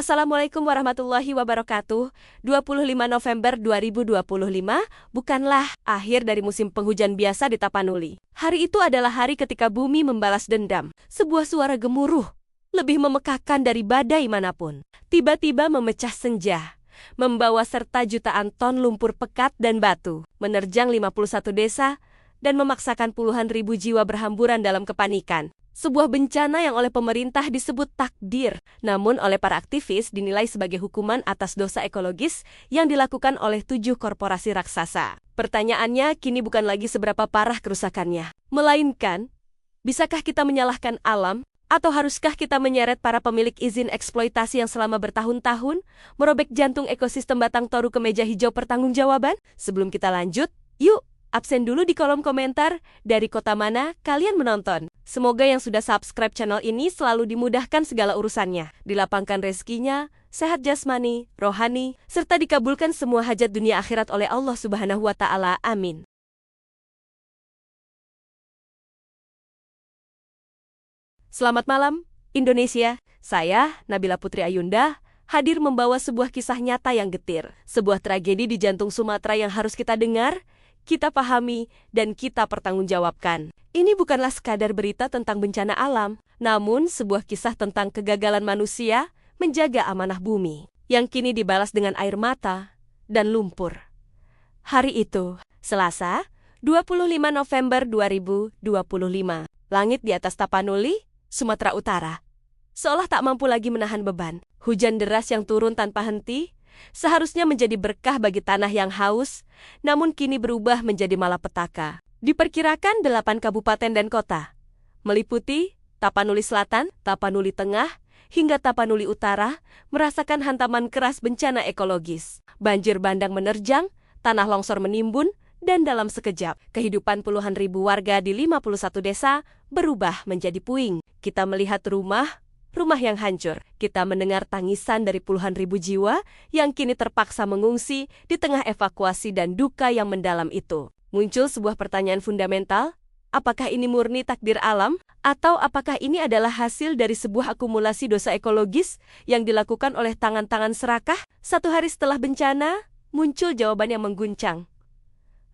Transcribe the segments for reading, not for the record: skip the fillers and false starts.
Assalamualaikum warahmatullahi wabarakatuh. 25 November 2025 bukanlah akhir dari musim penghujan biasa di Tapanuli. Hari itu adalah hari ketika bumi membalas dendam. Sebuah suara gemuruh, lebih memekakkan dari badai manapun, tiba-tiba memecah senja, membawa serta jutaan ton lumpur pekat dan batu, menerjang 51 desa, dan memaksakan puluhan ribu jiwa berhamburan dalam kepanikan. Sebuah bencana yang oleh pemerintah disebut takdir, namun oleh para aktivis dinilai sebagai hukuman atas dosa ekologis yang dilakukan oleh 7 korporasi raksasa. Pertanyaannya kini bukan lagi seberapa parah kerusakannya, melainkan, bisakah kita menyalahkan alam, atau haruskah kita menyeret para pemilik izin eksploitasi yang selama bertahun-tahun merobek jantung ekosistem Batang Toru ke meja hijau pertanggungjawaban? Sebelum kita lanjut, yuk absen dulu di kolom komentar dari kota mana kalian menonton. Semoga yang sudah subscribe channel ini selalu dimudahkan segala urusannya, dilapangkan rezekinya, sehat jasmani, rohani, serta dikabulkan semua hajat dunia akhirat oleh Allah Subhanahu wa Ta'ala. Amin. Selamat malam, Indonesia. Saya, Nabila Putri Ayunda, hadir membawa sebuah kisah nyata yang getir. Sebuah tragedi di jantung Sumatera yang harus kita dengar, kita pahami, dan kita pertanggungjawabkan. Ini bukanlah sekadar berita tentang bencana alam, namun sebuah kisah tentang kegagalan manusia menjaga amanah bumi, yang kini dibalas dengan air mata dan lumpur. Hari itu, Selasa, 25 November 2025, langit di atas Tapanuli, Sumatera Utara, seolah tak mampu lagi menahan beban. Hujan deras yang turun tanpa henti, seharusnya menjadi berkah bagi tanah yang haus, namun kini berubah menjadi malapetaka. Diperkirakan 8 kabupaten dan kota, meliputi Tapanuli Selatan, Tapanuli Tengah, hingga Tapanuli Utara, merasakan hantaman keras bencana ekologis. Banjir bandang menerjang, tanah longsor menimbun, dan dalam sekejap, kehidupan puluhan ribu warga di 51 desa berubah menjadi puing. Kita melihat rumah yang hancur. Kita mendengar tangisan dari puluhan ribu jiwa yang kini terpaksa mengungsi di tengah evakuasi dan duka yang mendalam itu. Muncul sebuah pertanyaan fundamental, apakah ini murni takdir alam, atau apakah ini adalah hasil dari sebuah akumulasi dosa ekologis yang dilakukan oleh tangan-tangan serakah? 1 hari setelah bencana, muncul jawaban yang mengguncang.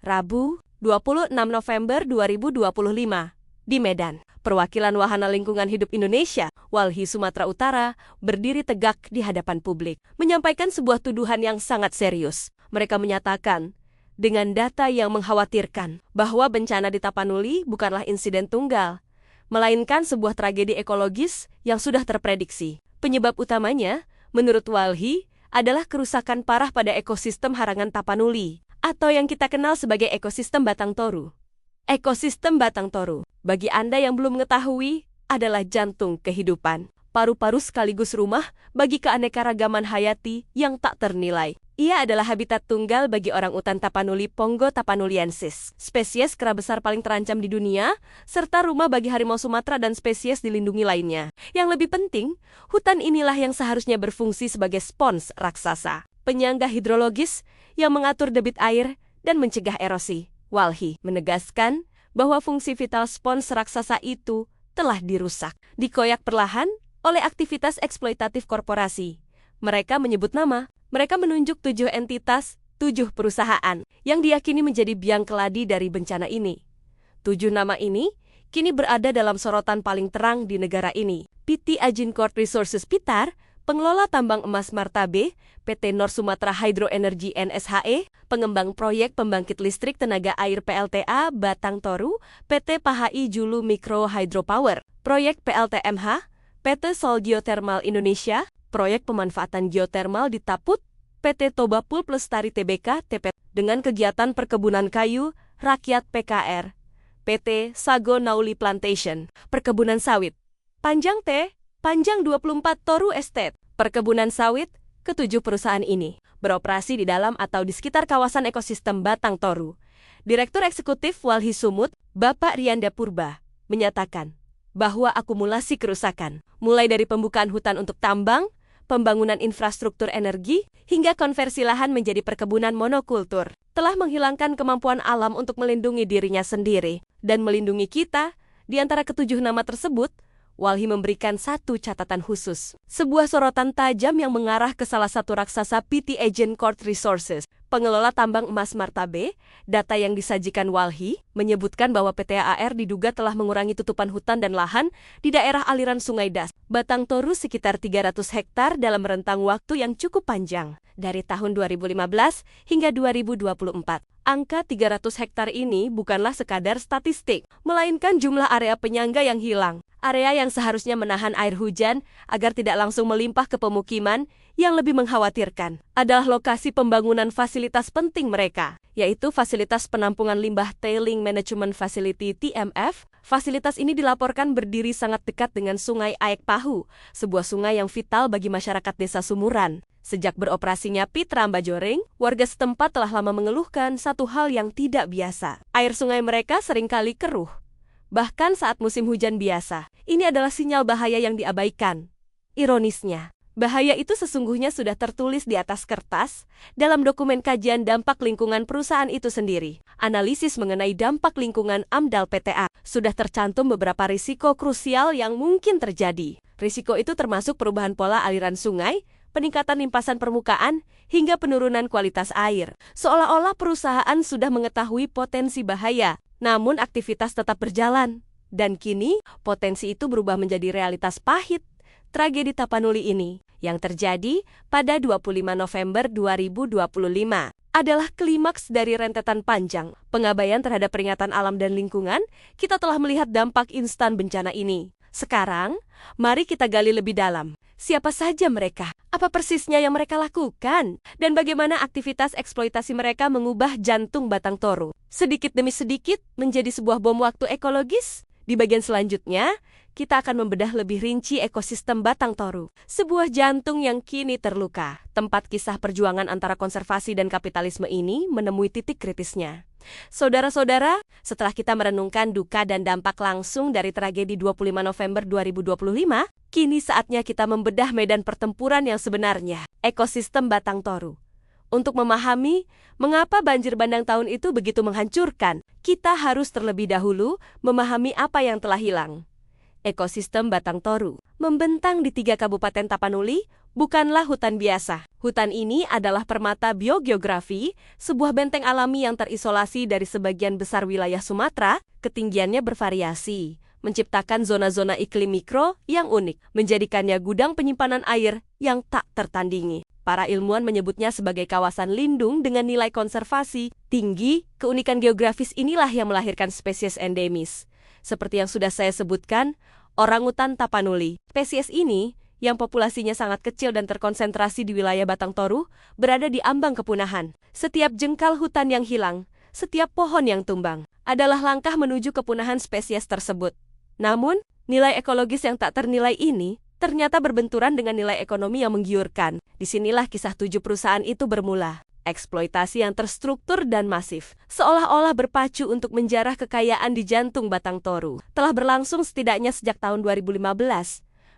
Rabu, 26 November 2025, di Medan. Perwakilan Wahana Lingkungan Hidup Indonesia, Walhi Sumatera Utara, berdiri tegak di hadapan publik, menyampaikan sebuah tuduhan yang sangat serius. Mereka menyatakan, dengan data yang mengkhawatirkan, bahwa bencana di Tapanuli bukanlah insiden tunggal, melainkan sebuah tragedi ekologis yang sudah terprediksi. Penyebab utamanya, menurut Walhi, adalah kerusakan parah pada ekosistem harangan Tapanuli, atau yang kita kenal sebagai ekosistem Batang Toru. Ekosistem Batang Toru, bagi Anda yang belum mengetahui, adalah jantung kehidupan. Paru-paru sekaligus rumah bagi keanekaragaman hayati yang tak ternilai. Ia adalah habitat tunggal bagi orang utan Tapanuli Pongo tapanuliensis, spesies kera besar paling terancam di dunia, serta rumah bagi harimau Sumatera dan spesies dilindungi lainnya. Yang lebih penting, hutan inilah yang seharusnya berfungsi sebagai spons raksasa, penyangga hidrologis yang mengatur debit air dan mencegah erosi. Walhi menegaskan bahwa fungsi vital spons raksasa itu telah dirusak, dikoyak perlahan oleh aktivitas eksploitatif korporasi. Mereka menyebut nama, mereka menunjuk 7 entitas, 7 perusahaan yang diyakini menjadi biang keladi dari bencana ini. 7 nama ini kini berada dalam sorotan paling terang di negara ini. PT Agincourt Resources Pitar, pengelola tambang emas Martabe, PT Nor Sumatra Hydro Energy NSHE, pengembang proyek pembangkit listrik tenaga air PLTA Batang Toru, PT Phi Julu Mikro Hydropower, proyek PLTMH, PT Sol Geothermal Indonesia, proyek pemanfaatan geotermal di Taput, PT Toba Pulp Lestari Tbk TP, dengan kegiatan perkebunan kayu, rakyat PKR, PT Sago Nauli Plantation, perkebunan sawit, Panjang T, Panjang 24 Toru Estate, perkebunan sawit, ke-7 perusahaan ini beroperasi di dalam atau di sekitar kawasan ekosistem Batang Toru. Direktur Eksekutif Walhi Sumut, Bapak Rianda Purba, menyatakan bahwa akumulasi kerusakan, mulai dari pembukaan hutan untuk tambang, pembangunan infrastruktur energi, hingga konversi lahan menjadi perkebunan monokultur, telah menghilangkan kemampuan alam untuk melindungi dirinya sendiri dan melindungi kita. Di antara ke-7 nama tersebut, Walhi memberikan satu catatan khusus. Sebuah sorotan tajam yang mengarah ke salah satu raksasa PT Agincourt Resources, pengelola tambang emas Martabe. Data yang disajikan Walhi menyebutkan bahwa PT AR diduga telah mengurangi tutupan hutan dan lahan di daerah aliran Sungai Das, Batang Toru sekitar 300 hektar dalam rentang waktu yang cukup panjang, dari tahun 2015 hingga 2024. Angka 300 hektar ini bukanlah sekadar statistik, melainkan jumlah area penyangga yang hilang. Area yang seharusnya menahan air hujan agar tidak langsung melimpah ke pemukiman. Yang lebih mengkhawatirkan adalah lokasi pembangunan fasilitas penting mereka, yaitu Fasilitas Penampungan Limbah Tailing Management Facility (TMF). Fasilitas ini dilaporkan berdiri sangat dekat dengan Sungai Aek Pahu, sebuah sungai yang vital bagi masyarakat desa Sumuran. Sejak beroperasinya Pit Rambajoreng, warga setempat telah lama mengeluhkan satu hal yang tidak biasa. Air sungai mereka seringkali keruh, bahkan saat musim hujan biasa. Ini adalah sinyal bahaya yang diabaikan. Ironisnya, bahaya itu sesungguhnya sudah tertulis di atas kertas dalam dokumen kajian dampak lingkungan perusahaan itu sendiri. Analisis mengenai dampak lingkungan AMDAL PTA sudah tercantum beberapa risiko krusial yang mungkin terjadi. Risiko itu termasuk perubahan pola aliran sungai, peningkatan limpasan permukaan, hingga penurunan kualitas air. Seolah-olah perusahaan sudah mengetahui potensi bahaya, namun aktivitas tetap berjalan. Dan kini, potensi itu berubah menjadi realitas pahit. Tragedi Tapanuli ini, yang terjadi pada 25 November 2025, adalah klimaks dari rentetan panjang pengabaian terhadap peringatan alam dan lingkungan. Kita telah melihat dampak instan bencana ini. Sekarang, mari kita gali lebih dalam. Siapa saja mereka? Apa persisnya yang mereka lakukan? Dan bagaimana aktivitas eksploitasi mereka mengubah jantung Batang Toru sedikit demi sedikit menjadi sebuah bom waktu ekologis? Di bagian selanjutnya, kita akan membedah lebih rinci ekosistem Batang Toru, sebuah jantung yang kini terluka. Tempat kisah perjuangan antara konservasi dan kapitalisme ini menemui titik kritisnya. Saudara-saudara, setelah kita merenungkan duka dan dampak langsung dari tragedi 25 November 2025, kini saatnya kita membedah medan pertempuran yang sebenarnya, ekosistem Batang Toru. Untuk memahami mengapa banjir bandang tahun itu begitu menghancurkan, kita harus terlebih dahulu memahami apa yang telah hilang. Ekosistem Batang Toru membentang di 3 kabupaten Tapanuli, bukanlah hutan biasa. Hutan ini adalah permata biogeografi, sebuah benteng alami yang terisolasi dari sebagian besar wilayah Sumatera. Ketinggiannya bervariasi, menciptakan zona-zona iklim mikro yang unik, menjadikannya gudang penyimpanan air yang tak tertandingi. Para ilmuwan menyebutnya sebagai kawasan lindung dengan nilai konservasi tinggi. Keunikan geografis inilah yang melahirkan spesies endemis. Seperti yang sudah saya sebutkan, orangutan Tapanuli. Spesies ini, yang populasinya sangat kecil dan terkonsentrasi di wilayah Batang Toru, berada di ambang kepunahan. Setiap jengkal hutan yang hilang, setiap pohon yang tumbang, adalah langkah menuju kepunahan spesies tersebut. Namun, nilai ekologis yang tak ternilai ini ternyata berbenturan dengan nilai ekonomi yang menggiurkan. Disinilah kisah 7 perusahaan itu bermula. Eksploitasi yang terstruktur dan masif, seolah-olah berpacu untuk menjarah kekayaan di jantung Batang Toru, telah berlangsung setidaknya sejak tahun 2015,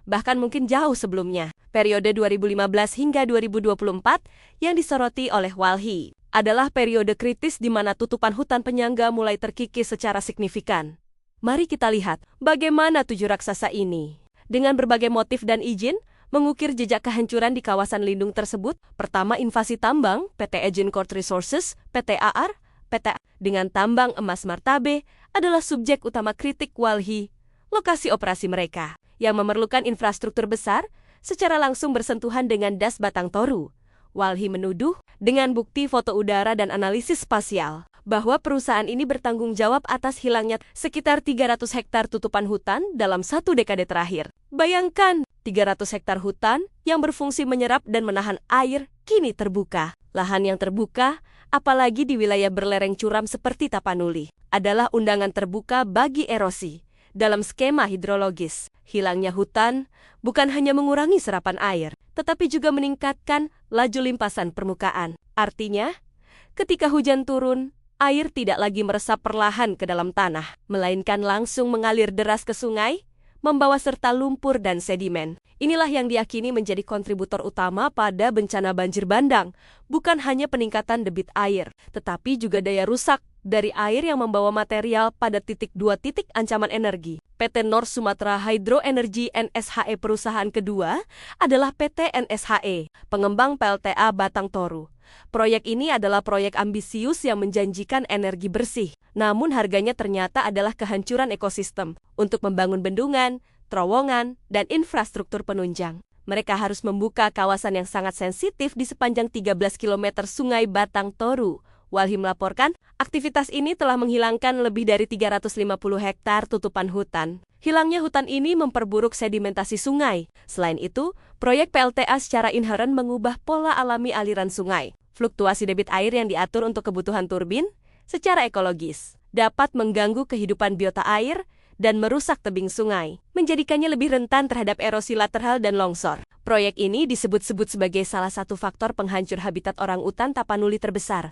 bahkan mungkin jauh sebelumnya. Periode 2015 hingga 2024 yang disoroti oleh Walhi adalah periode kritis di mana tutupan hutan penyangga mulai terkikis secara signifikan. Mari kita lihat bagaimana 7 raksasa ini, dengan berbagai motif dan izin, mengukir jejak kehancuran di kawasan lindung tersebut. Pertama, invasi tambang, PT Agincourt Resources, PT AR, PT dengan tambang emas Martabe adalah subjek utama kritik Walhi. Lokasi operasi mereka, yang memerlukan infrastruktur besar, secara langsung bersentuhan dengan das Batang Toru. Walhi menuduh, dengan bukti foto udara dan analisis spasial, bahwa perusahaan ini bertanggung jawab atas hilangnya sekitar 300 hektar tutupan hutan dalam 1 dekade terakhir. Bayangkan, 300 hektar hutan yang berfungsi menyerap dan menahan air kini terbuka. Lahan yang terbuka, apalagi di wilayah berlereng curam seperti Tapanuli, adalah undangan terbuka bagi erosi. Dalam skema hidrologis, hilangnya hutan bukan hanya mengurangi serapan air, tetapi juga meningkatkan laju limpasan permukaan. Artinya, ketika hujan turun, air tidak lagi meresap perlahan ke dalam tanah, melainkan langsung mengalir deras ke sungai, membawa serta lumpur dan sedimen. Inilah yang diyakini menjadi kontributor utama pada bencana banjir bandang, bukan hanya peningkatan debit air, tetapi juga daya rusak dari air yang membawa material pada dua titik ancaman energi. PT North Sumatra Hydro Energy NSHE perusahaan kedua adalah PT NSHE, pengembang PLTA Batang Toru. Proyek ini adalah proyek ambisius yang menjanjikan energi bersih, namun harganya ternyata adalah kehancuran ekosistem untuk membangun bendungan, terowongan, dan infrastruktur penunjang. Mereka harus membuka kawasan yang sangat sensitif di sepanjang 13 km Sungai Batang Toru. Walhi melaporkan, aktivitas ini telah menghilangkan lebih dari 350 hektar tutupan hutan. Hilangnya hutan ini memperburuk sedimentasi sungai. Selain itu, proyek PLTA secara inheren mengubah pola alami aliran sungai. Fluktuasi debit air yang diatur untuk kebutuhan turbin secara ekologis dapat mengganggu kehidupan biota air dan merusak tebing sungai, menjadikannya lebih rentan terhadap erosi lateral dan longsor. Proyek ini disebut-sebut sebagai salah satu faktor penghancur habitat orangutan Tapanuli terbesar.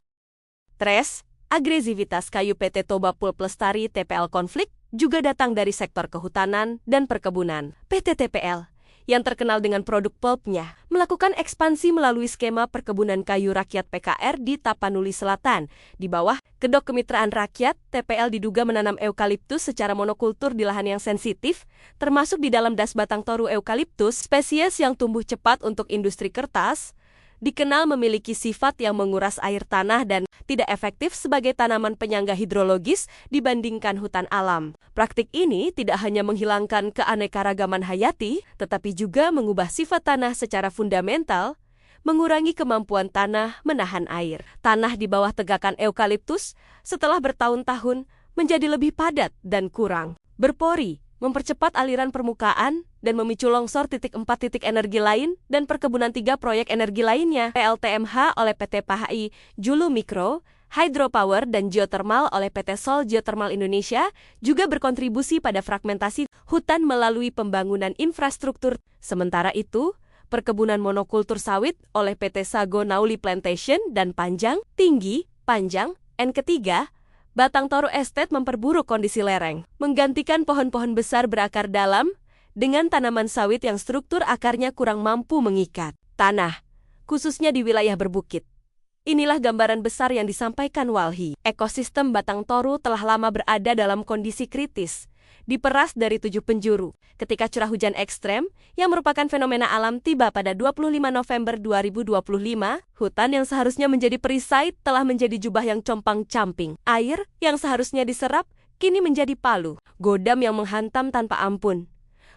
Stres, agresivitas kayu PT Toba Pulp Lestari TPL konflik juga datang dari sektor kehutanan dan perkebunan. PT TPL, yang terkenal dengan produk pulpnya, melakukan ekspansi melalui skema perkebunan kayu rakyat PKR di Tapanuli Selatan. Di bawah Kedok Kemitraan Rakyat, TPL diduga menanam eukaliptus secara monokultur di lahan yang sensitif, termasuk di dalam das Batang Toru eukaliptus, spesies yang tumbuh cepat untuk industri kertas, dikenal memiliki sifat yang menguras air tanah dan tidak efektif sebagai tanaman penyangga hidrologis dibandingkan hutan alam. Praktik ini tidak hanya menghilangkan keanekaragaman hayati, tetapi juga mengubah sifat tanah secara fundamental, mengurangi kemampuan tanah menahan air. Tanah di bawah tegakan eukaliptus setelah bertahun-tahun menjadi lebih padat dan kurang berpori, mempercepat aliran permukaan, dan memicu longsor 4 titik energi lain dan perkebunan 3 proyek energi lainnya. PLTMH oleh PT PHI Julu Mikro, Hydropower dan Geothermal oleh PT Sol Geothermal Indonesia juga berkontribusi pada fragmentasi hutan melalui pembangunan infrastruktur. Sementara itu, perkebunan monokultur sawit oleh PT Sago Nauli Plantation dan Panjang, Tinggi, Panjang, N ketiga, Batang Toru Estate memperburuk kondisi lereng, menggantikan pohon-pohon besar berakar dalam dengan tanaman sawit yang struktur akarnya kurang mampu mengikat tanah, khususnya di wilayah berbukit. Inilah gambaran besar yang disampaikan Walhi. Ekosistem Batang Toru telah lama berada dalam kondisi kritis, diperas dari 7 penjuru, ketika curah hujan ekstrem, yang merupakan fenomena alam tiba pada 25 November 2025, hutan yang seharusnya menjadi perisai telah menjadi jubah yang compang-camping. Air yang seharusnya diserap, kini menjadi palu, godam yang menghantam tanpa ampun.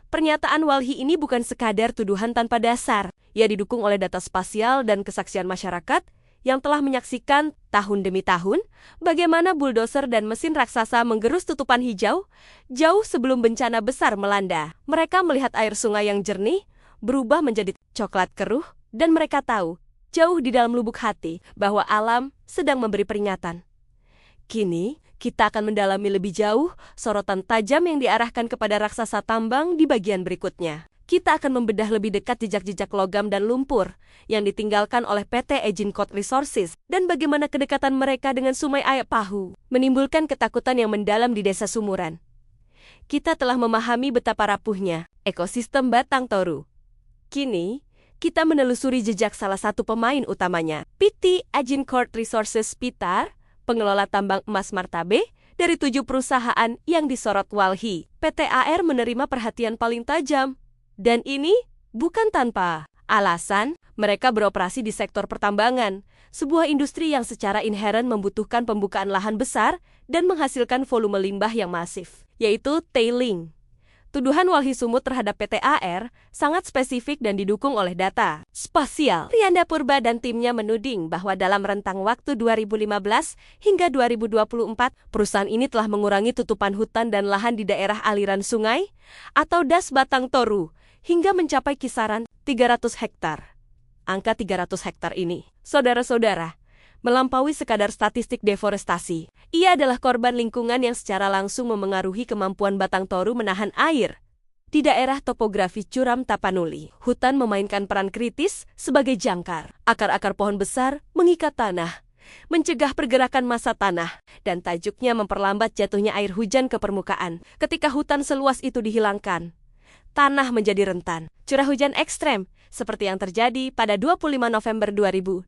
Pernyataan Walhi ini bukan sekadar tuduhan tanpa dasar. Ia didukung oleh data spasial dan kesaksian masyarakat yang telah menyaksikan tahun demi tahun bagaimana buldoser dan mesin raksasa menggerus tutupan hijau jauh sebelum bencana besar melanda. Mereka melihat air sungai yang jernih berubah menjadi coklat keruh dan mereka tahu jauh di dalam lubuk hati bahwa alam sedang memberi peringatan. Kini, kita akan mendalami lebih jauh sorotan tajam yang diarahkan kepada raksasa tambang di bagian berikutnya. Kita akan membedah lebih dekat jejak-jejak logam dan lumpur yang ditinggalkan oleh PT Agincourt Resources dan bagaimana kedekatan mereka dengan Sungai Ayak Pahu menimbulkan ketakutan yang mendalam di Desa Sumuran. Kita telah memahami betapa rapuhnya ekosistem Batang Toru. Kini, kita menelusuri jejak salah satu pemain utamanya, PT Agincourt Resources Pitar, pengelola tambang emas Martabe, dari 7 perusahaan yang disorot Walhi. PT AR menerima perhatian paling tajam. Dan ini bukan tanpa alasan, mereka beroperasi di sektor pertambangan, sebuah industri yang secara inheren membutuhkan pembukaan lahan besar dan menghasilkan volume limbah yang masif, yaitu tailing. Tuduhan Walhi Sumut terhadap PT AR sangat spesifik dan didukung oleh data spasial. Rianda Purba dan timnya menuding bahwa dalam rentang waktu 2015 hingga 2024, perusahaan ini telah mengurangi tutupan hutan dan lahan di daerah aliran sungai atau das Batang Toru hingga mencapai kisaran 300 hektar. Angka 300 hektar ini, saudara-saudara, melampaui sekadar statistik deforestasi. Ia adalah korban lingkungan yang secara langsung memengaruhi kemampuan Batang Toru menahan air. Di daerah topografi curam Tapanuli, hutan memainkan peran kritis sebagai jangkar. Akar-akar pohon besar mengikat tanah, mencegah pergerakan massa tanah, dan tajuknya memperlambat jatuhnya air hujan ke permukaan. Ketika hutan seluas itu dihilangkan, tanah menjadi rentan. Curah hujan ekstrem, seperti yang terjadi pada 25 November 2025,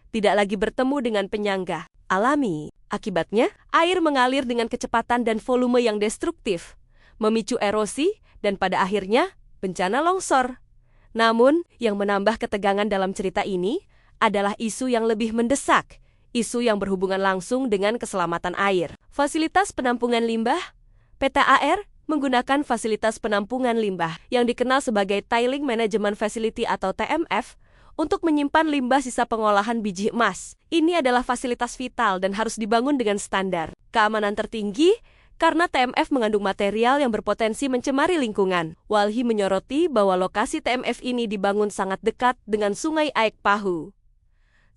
tidak lagi bertemu dengan penyangga. alami. Akibatnya, air mengalir dengan kecepatan dan volume yang destruktif, memicu erosi, dan pada akhirnya, bencana longsor. Namun, yang menambah ketegangan dalam cerita ini adalah isu yang lebih mendesak, isu yang berhubungan langsung dengan keselamatan air. Fasilitas penampungan limbah, PTAR, menggunakan fasilitas penampungan limbah yang dikenal sebagai Tailing Management Facility atau TMF untuk menyimpan limbah sisa pengolahan biji emas. Ini adalah fasilitas vital dan harus dibangun dengan standar keamanan tertinggi karena TMF mengandung material yang berpotensi mencemari lingkungan. Walhi menyoroti bahwa lokasi TMF ini dibangun sangat dekat dengan Sungai Aek Pahu.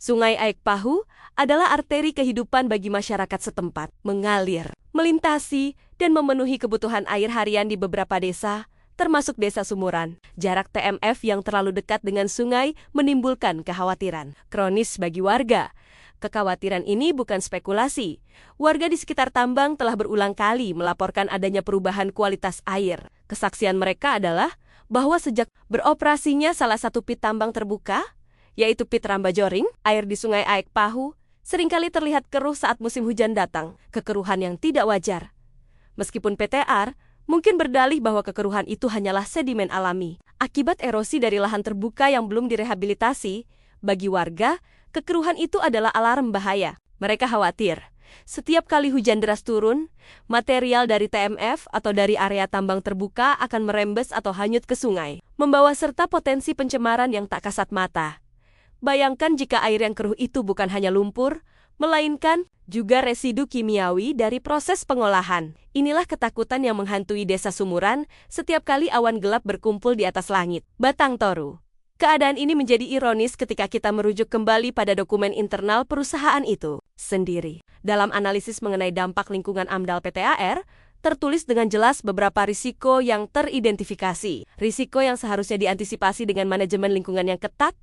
Sungai Aek Pahu adalah arteri kehidupan bagi masyarakat setempat, mengalir, melintasi, dan memenuhi kebutuhan air harian di beberapa desa, termasuk Desa Sumuran. Jarak TMF yang terlalu dekat dengan sungai menimbulkan kekhawatiran kronis bagi warga. Kekhawatiran ini bukan spekulasi. Warga di sekitar tambang telah berulang kali melaporkan adanya perubahan kualitas air. Kesaksian mereka adalah bahwa sejak beroperasinya salah satu pit tambang terbuka, yaitu Pit Rambajoring, air di Sungai Aek Pahu seringkali terlihat keruh saat musim hujan datang, kekeruhan yang tidak wajar. Meskipun PTAR mungkin berdalih bahwa kekeruhan itu hanyalah sedimen alami. Akibat erosi dari lahan terbuka yang belum direhabilitasi, bagi warga, kekeruhan itu adalah alarm bahaya. Mereka khawatir, setiap kali hujan deras turun, material dari TMF atau dari area tambang terbuka akan merembes atau hanyut ke sungai, membawa serta potensi pencemaran yang tak kasat mata. Bayangkan jika air yang keruh itu bukan hanya lumpur, melainkan juga residu kimiawi dari proses pengolahan. Inilah ketakutan yang menghantui Desa Sumuran setiap kali awan gelap berkumpul di atas langit. Batang Toru. Keadaan ini menjadi ironis ketika kita merujuk kembali pada dokumen internal perusahaan itu sendiri. Dalam analisis mengenai dampak lingkungan AMDAL PTAR, tertulis dengan jelas beberapa risiko yang teridentifikasi. Risiko yang seharusnya diantisipasi dengan manajemen lingkungan yang ketat,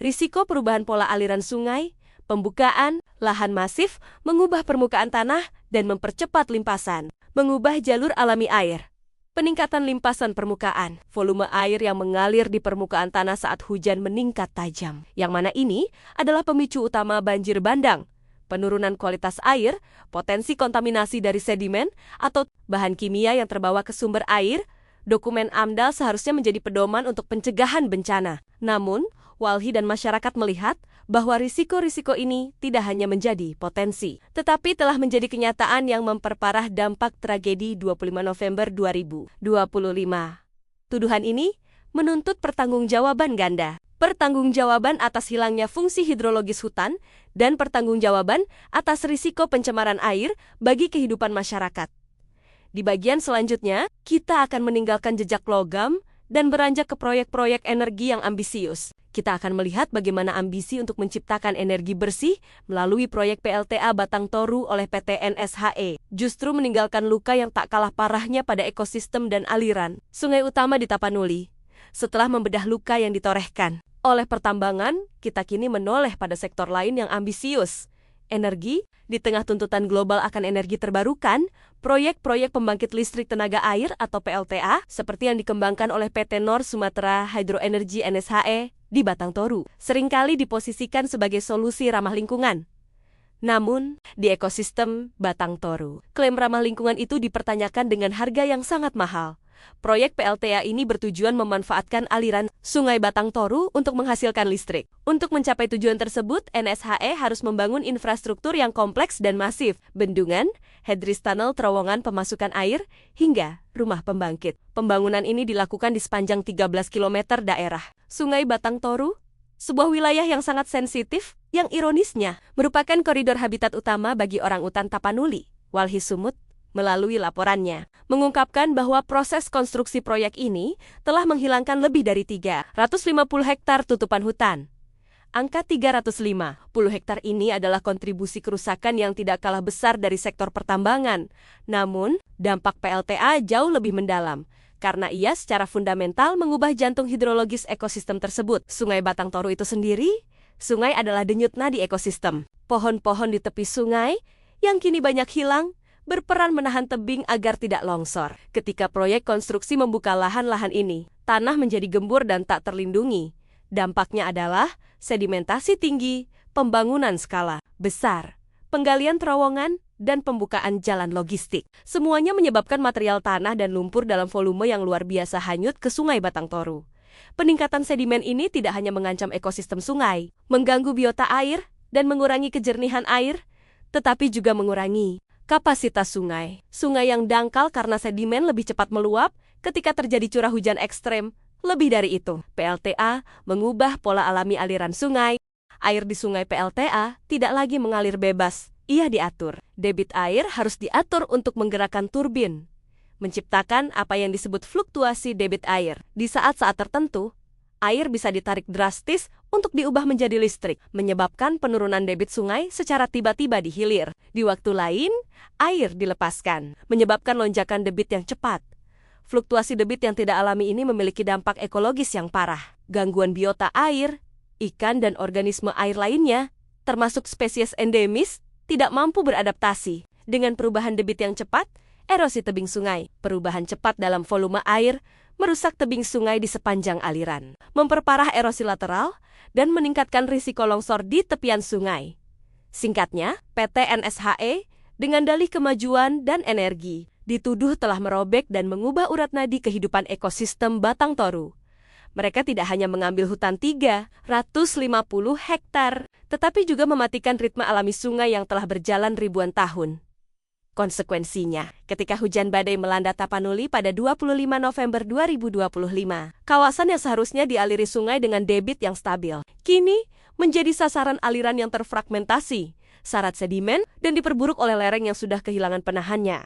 risiko perubahan pola aliran sungai, pembukaan lahan masif, mengubah permukaan tanah, dan mempercepat limpasan, mengubah jalur alami air. Peningkatan limpasan permukaan, volume air yang mengalir di permukaan tanah saat hujan meningkat tajam. Yang mana ini adalah pemicu utama banjir bandang, penurunan kualitas air, potensi kontaminasi dari sedimen, atau bahan kimia yang terbawa ke sumber air. Dokumen AMDAL seharusnya menjadi pedoman untuk pencegahan bencana. Namun, Walhi dan masyarakat melihat bahwa risiko-risiko ini tidak hanya menjadi potensi, tetapi telah menjadi kenyataan yang memperparah dampak tragedi 25 November 2025. Tuduhan ini menuntut pertanggungjawaban ganda. Pertanggungjawaban atas hilangnya fungsi hidrologis hutan dan pertanggungjawaban atas risiko pencemaran air bagi kehidupan masyarakat. Di bagian selanjutnya, kita akan meninggalkan jejak logam dan beranjak ke proyek-proyek energi yang ambisius. Kita akan melihat bagaimana ambisi untuk menciptakan energi bersih melalui proyek PLTA Batang Toru oleh PT NSHE justru meninggalkan luka yang tak kalah parahnya pada ekosistem dan aliran sungai utama di Tapanuli. Setelah membedah luka yang ditorehkan oleh pertambangan, kita kini menoleh pada sektor lain yang ambisius. Energi, di tengah tuntutan global akan energi terbarukan, proyek-proyek pembangkit listrik tenaga air atau PLTA seperti yang dikembangkan oleh PT Nor Sumatra Hydroenergy NSHE di Batang Toru seringkali diposisikan sebagai solusi ramah lingkungan. Namun, di ekosistem Batang Toru, klaim ramah lingkungan itu dipertanyakan dengan harga yang sangat mahal. Proyek PLTA ini bertujuan memanfaatkan aliran Sungai Batang Toru untuk menghasilkan listrik. Untuk mencapai tujuan tersebut, NSHE harus membangun infrastruktur yang kompleks dan masif, bendungan, headrest tunnel terowongan pemasukan air, hingga rumah pembangkit. Pembangunan ini dilakukan di sepanjang 13 km daerah Sungai Batang Toru, sebuah wilayah yang sangat sensitif, yang ironisnya merupakan koridor habitat utama bagi orang utan Tapanuli. Walhi Sumut melalui laporannya, mengungkapkan bahwa proses konstruksi proyek ini telah menghilangkan lebih dari 350 hektar tutupan hutan. Angka 350 hektar ini adalah kontribusi kerusakan yang tidak kalah besar dari sektor pertambangan. Namun, dampak PLTA jauh lebih mendalam, karena ia secara fundamental mengubah jantung hidrologis ekosistem tersebut. Sungai Batang Toru itu sendiri, sungai adalah denyut nadi ekosistem. Pohon-pohon di tepi sungai, yang kini banyak hilang, berperan menahan tebing agar tidak longsor. Ketika proyek konstruksi membuka lahan-lahan ini, tanah menjadi gembur dan tak terlindungi. Dampaknya adalah sedimentasi tinggi, pembangunan skala besar, penggalian terowongan, dan pembukaan jalan logistik. Semuanya menyebabkan material tanah dan lumpur dalam volume yang luar biasa hanyut ke Sungai Batang Toru. Peningkatan sedimen ini tidak hanya mengancam ekosistem sungai, mengganggu biota air, dan mengurangi kejernihan air, tetapi juga mengurangi kapasitas sungai. Sungai yang dangkal karena sedimen lebih cepat meluap ketika terjadi curah hujan ekstrem. Lebih dari itu, PLTA mengubah pola alami aliran sungai. Air di sungai PLTA tidak lagi mengalir bebas, ia diatur. Debit air harus diatur untuk menggerakkan turbin, menciptakan apa yang disebut fluktuasi debit air. Di saat-saat tertentu, air bisa ditarik drastis untuk diubah menjadi listrik, menyebabkan penurunan debit sungai secara tiba-tiba di hilir. Di waktu lain, air dilepaskan, menyebabkan lonjakan debit yang cepat. Fluktuasi debit yang tidak alami ini memiliki dampak ekologis yang parah. Gangguan biota air, ikan dan organisme air lainnya, termasuk spesies endemis, tidak mampu beradaptasi. Dengan perubahan debit yang cepat, erosi tebing sungai, perubahan cepat dalam volume air, merusak tebing sungai di sepanjang aliran, memperparah erosi lateral, dan meningkatkan risiko longsor di tepian sungai. Singkatnya, PT NSHE, dengan dalih kemajuan dan energi, dituduh telah merobek dan mengubah urat nadi kehidupan ekosistem Batang Toru. Mereka tidak hanya mengambil hutan 350 hektar, tetapi juga mematikan ritme alami sungai yang telah berjalan ribuan tahun. Konsekuensinya, ketika hujan badai melanda Tapanuli pada 25 November 2025, kawasan yang seharusnya dialiri sungai dengan debit yang stabil, kini menjadi sasaran aliran yang terfragmentasi, syarat sedimen, dan diperburuk oleh lereng yang sudah kehilangan penahannya.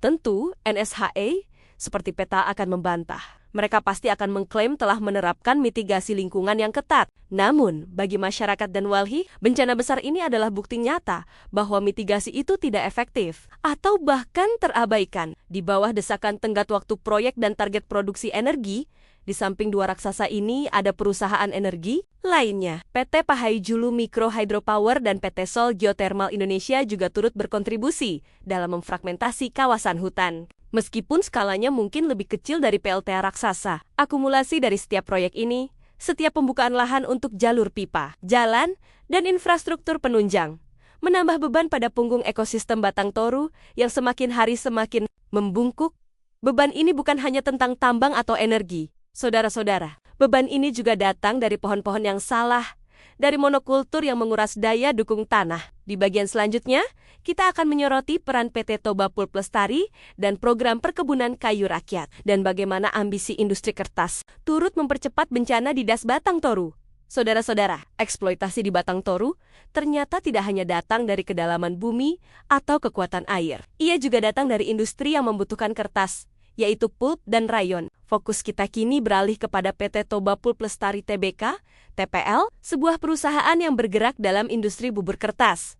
Tentu, NSHE seperti peta akan membantah. Mereka pasti akan mengklaim telah menerapkan mitigasi lingkungan yang ketat. Namun, bagi masyarakat dan walhi, bencana besar ini adalah bukti nyata bahwa mitigasi itu tidak efektif atau bahkan terabaikan. Di bawah desakan tenggat waktu proyek dan target produksi energi, di samping dua raksasa ini ada perusahaan energi lainnya. PT Pahaijulu Mikro Hydropower dan PT Sol Geothermal Indonesia juga turut berkontribusi dalam memfragmentasi kawasan hutan. Meskipun skalanya mungkin lebih kecil dari PLTA raksasa, akumulasi dari setiap proyek ini, setiap pembukaan lahan untuk jalur pipa, jalan, dan infrastruktur penunjang, menambah beban pada punggung ekosistem Batang Toru yang semakin hari semakin membungkuk. Beban ini bukan hanya tentang tambang atau energi. Saudara-saudara, beban ini juga datang dari pohon-pohon yang salah, dari monokultur yang menguras daya dukung tanah. Di bagian selanjutnya, kita akan menyoroti peran PT Toba Pulp Lestari dan program perkebunan kayu rakyat, dan bagaimana ambisi industri kertas turut mempercepat bencana di Das Batang Toru. Saudara-saudara, eksploitasi di Batang Toru ternyata tidak hanya datang dari kedalaman bumi atau kekuatan air. Ia juga datang dari industri yang membutuhkan kertas, yaitu pulp dan rayon. Fokus kita kini beralih kepada PT Toba Pulp Lestari Tbk, TPL, sebuah perusahaan yang bergerak dalam industri bubur kertas.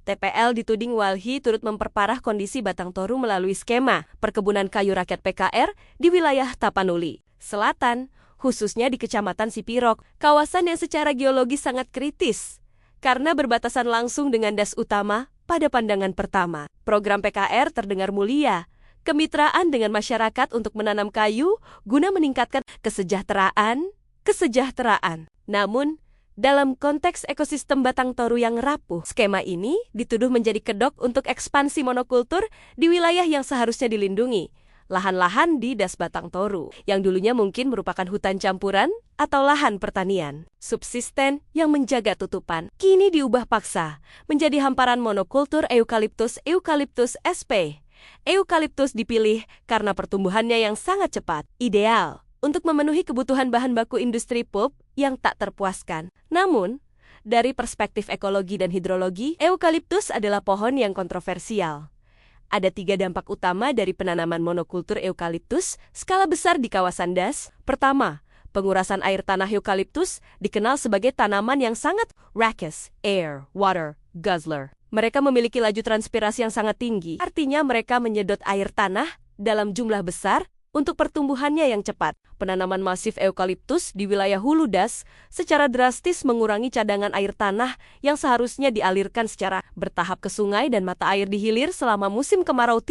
TPL dituding walhi turut memperparah kondisi Batang Toru melalui skema perkebunan kayu rakyat PKR di wilayah Tapanuli Selatan, khususnya di Kecamatan Sipirok, kawasan yang secara geologis sangat kritis, karena berbatasan langsung dengan das utama pada pandangan pertama. Program PKR terdengar mulia, kemitraan dengan masyarakat untuk menanam kayu guna meningkatkan kesejahteraan. Namun, dalam konteks ekosistem Batang Toru yang rapuh, skema ini dituduh menjadi kedok untuk ekspansi monokultur di wilayah yang seharusnya dilindungi. Lahan-lahan di Das Batang Toru, yang dulunya mungkin merupakan hutan campuran atau lahan pertanian subsisten yang menjaga tutupan, kini diubah paksa menjadi hamparan monokultur eukaliptus sp. Eukaliptus dipilih karena pertumbuhannya yang sangat cepat, ideal untuk memenuhi kebutuhan bahan baku industri pulp yang tak terpuaskan. Namun, dari perspektif ekologi dan hidrologi, eukaliptus adalah pohon yang kontroversial. Ada 3 dampak utama dari penanaman monokultur eukaliptus skala besar di kawasan Das. Pertama, pengurasan air tanah eukaliptus dikenal sebagai tanaman yang sangat rakus, air, water, guzzler. Mereka memiliki laju transpirasi yang sangat tinggi, artinya mereka menyedot air tanah dalam jumlah besar untuk pertumbuhannya yang cepat. Penanaman masif eukaliptus di wilayah Hulu Das secara drastis mengurangi cadangan air tanah yang seharusnya dialirkan secara bertahap ke sungai dan mata air di hilir selama musim kemarau.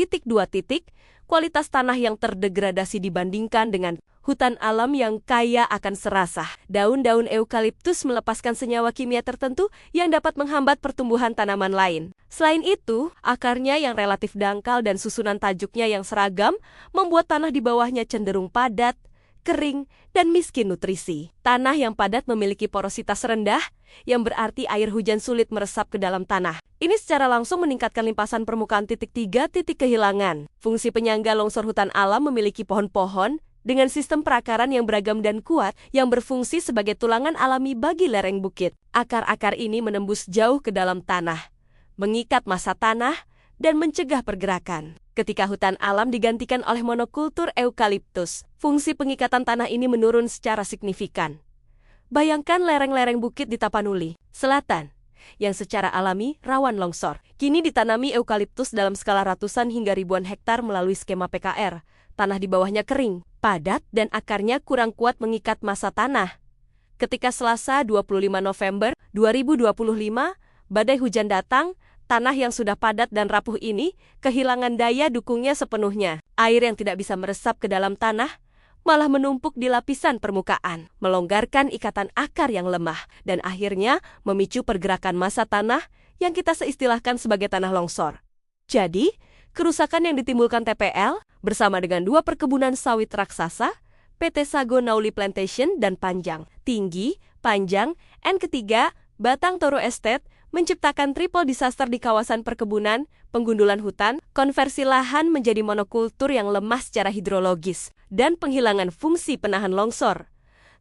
kualitas tanah yang terdegradasi dibandingkan dengan hutan alam yang kaya akan serasah. Daun-daun eukaliptus melepaskan senyawa kimia tertentu yang dapat menghambat pertumbuhan tanaman lain. Selain itu, akarnya yang relatif dangkal dan susunan tajuknya yang seragam membuat tanah di bawahnya cenderung padat, kering, dan miskin nutrisi. Tanah yang padat memiliki porositas rendah, yang berarti air hujan sulit meresap ke dalam tanah. Ini secara langsung meningkatkan limpasan permukaan. 3. Titik kehilangan. Fungsi penyangga longsor hutan alam memiliki pohon-pohon dengan sistem perakaran yang beragam dan kuat yang berfungsi sebagai tulangan alami bagi lereng bukit. Akar-akar ini menembus jauh ke dalam tanah, mengikat massa tanah, dan mencegah pergerakan. Ketika hutan alam digantikan oleh monokultur eukaliptus, fungsi pengikatan tanah ini menurun secara signifikan. Bayangkan lereng-lereng bukit di Tapanuli Selatan, yang secara alami rawan longsor. Kini ditanami eukaliptus dalam skala ratusan hingga ribuan hektar melalui skema PKR. Tanah di bawahnya kering, padat, dan akarnya kurang kuat mengikat massa tanah. Ketika Selasa 25 November 2025, badai hujan datang, tanah yang sudah padat dan rapuh ini kehilangan daya dukungnya sepenuhnya. Air yang tidak bisa meresap ke dalam tanah malah menumpuk di lapisan permukaan, melonggarkan ikatan akar yang lemah, dan akhirnya memicu pergerakan massa tanah yang kita seistilahkan sebagai tanah longsor. Jadi, kerusakan yang ditimbulkan TPL bersama dengan 2 perkebunan sawit raksasa, PT Sago Nauli Plantation dan Panjang, Tinggi, Panjang, and ketiga, Batang Toru Estate, menciptakan triple disaster di kawasan perkebunan, penggundulan hutan, konversi lahan menjadi monokultur yang lemah secara hidrologis, dan penghilangan fungsi penahan longsor.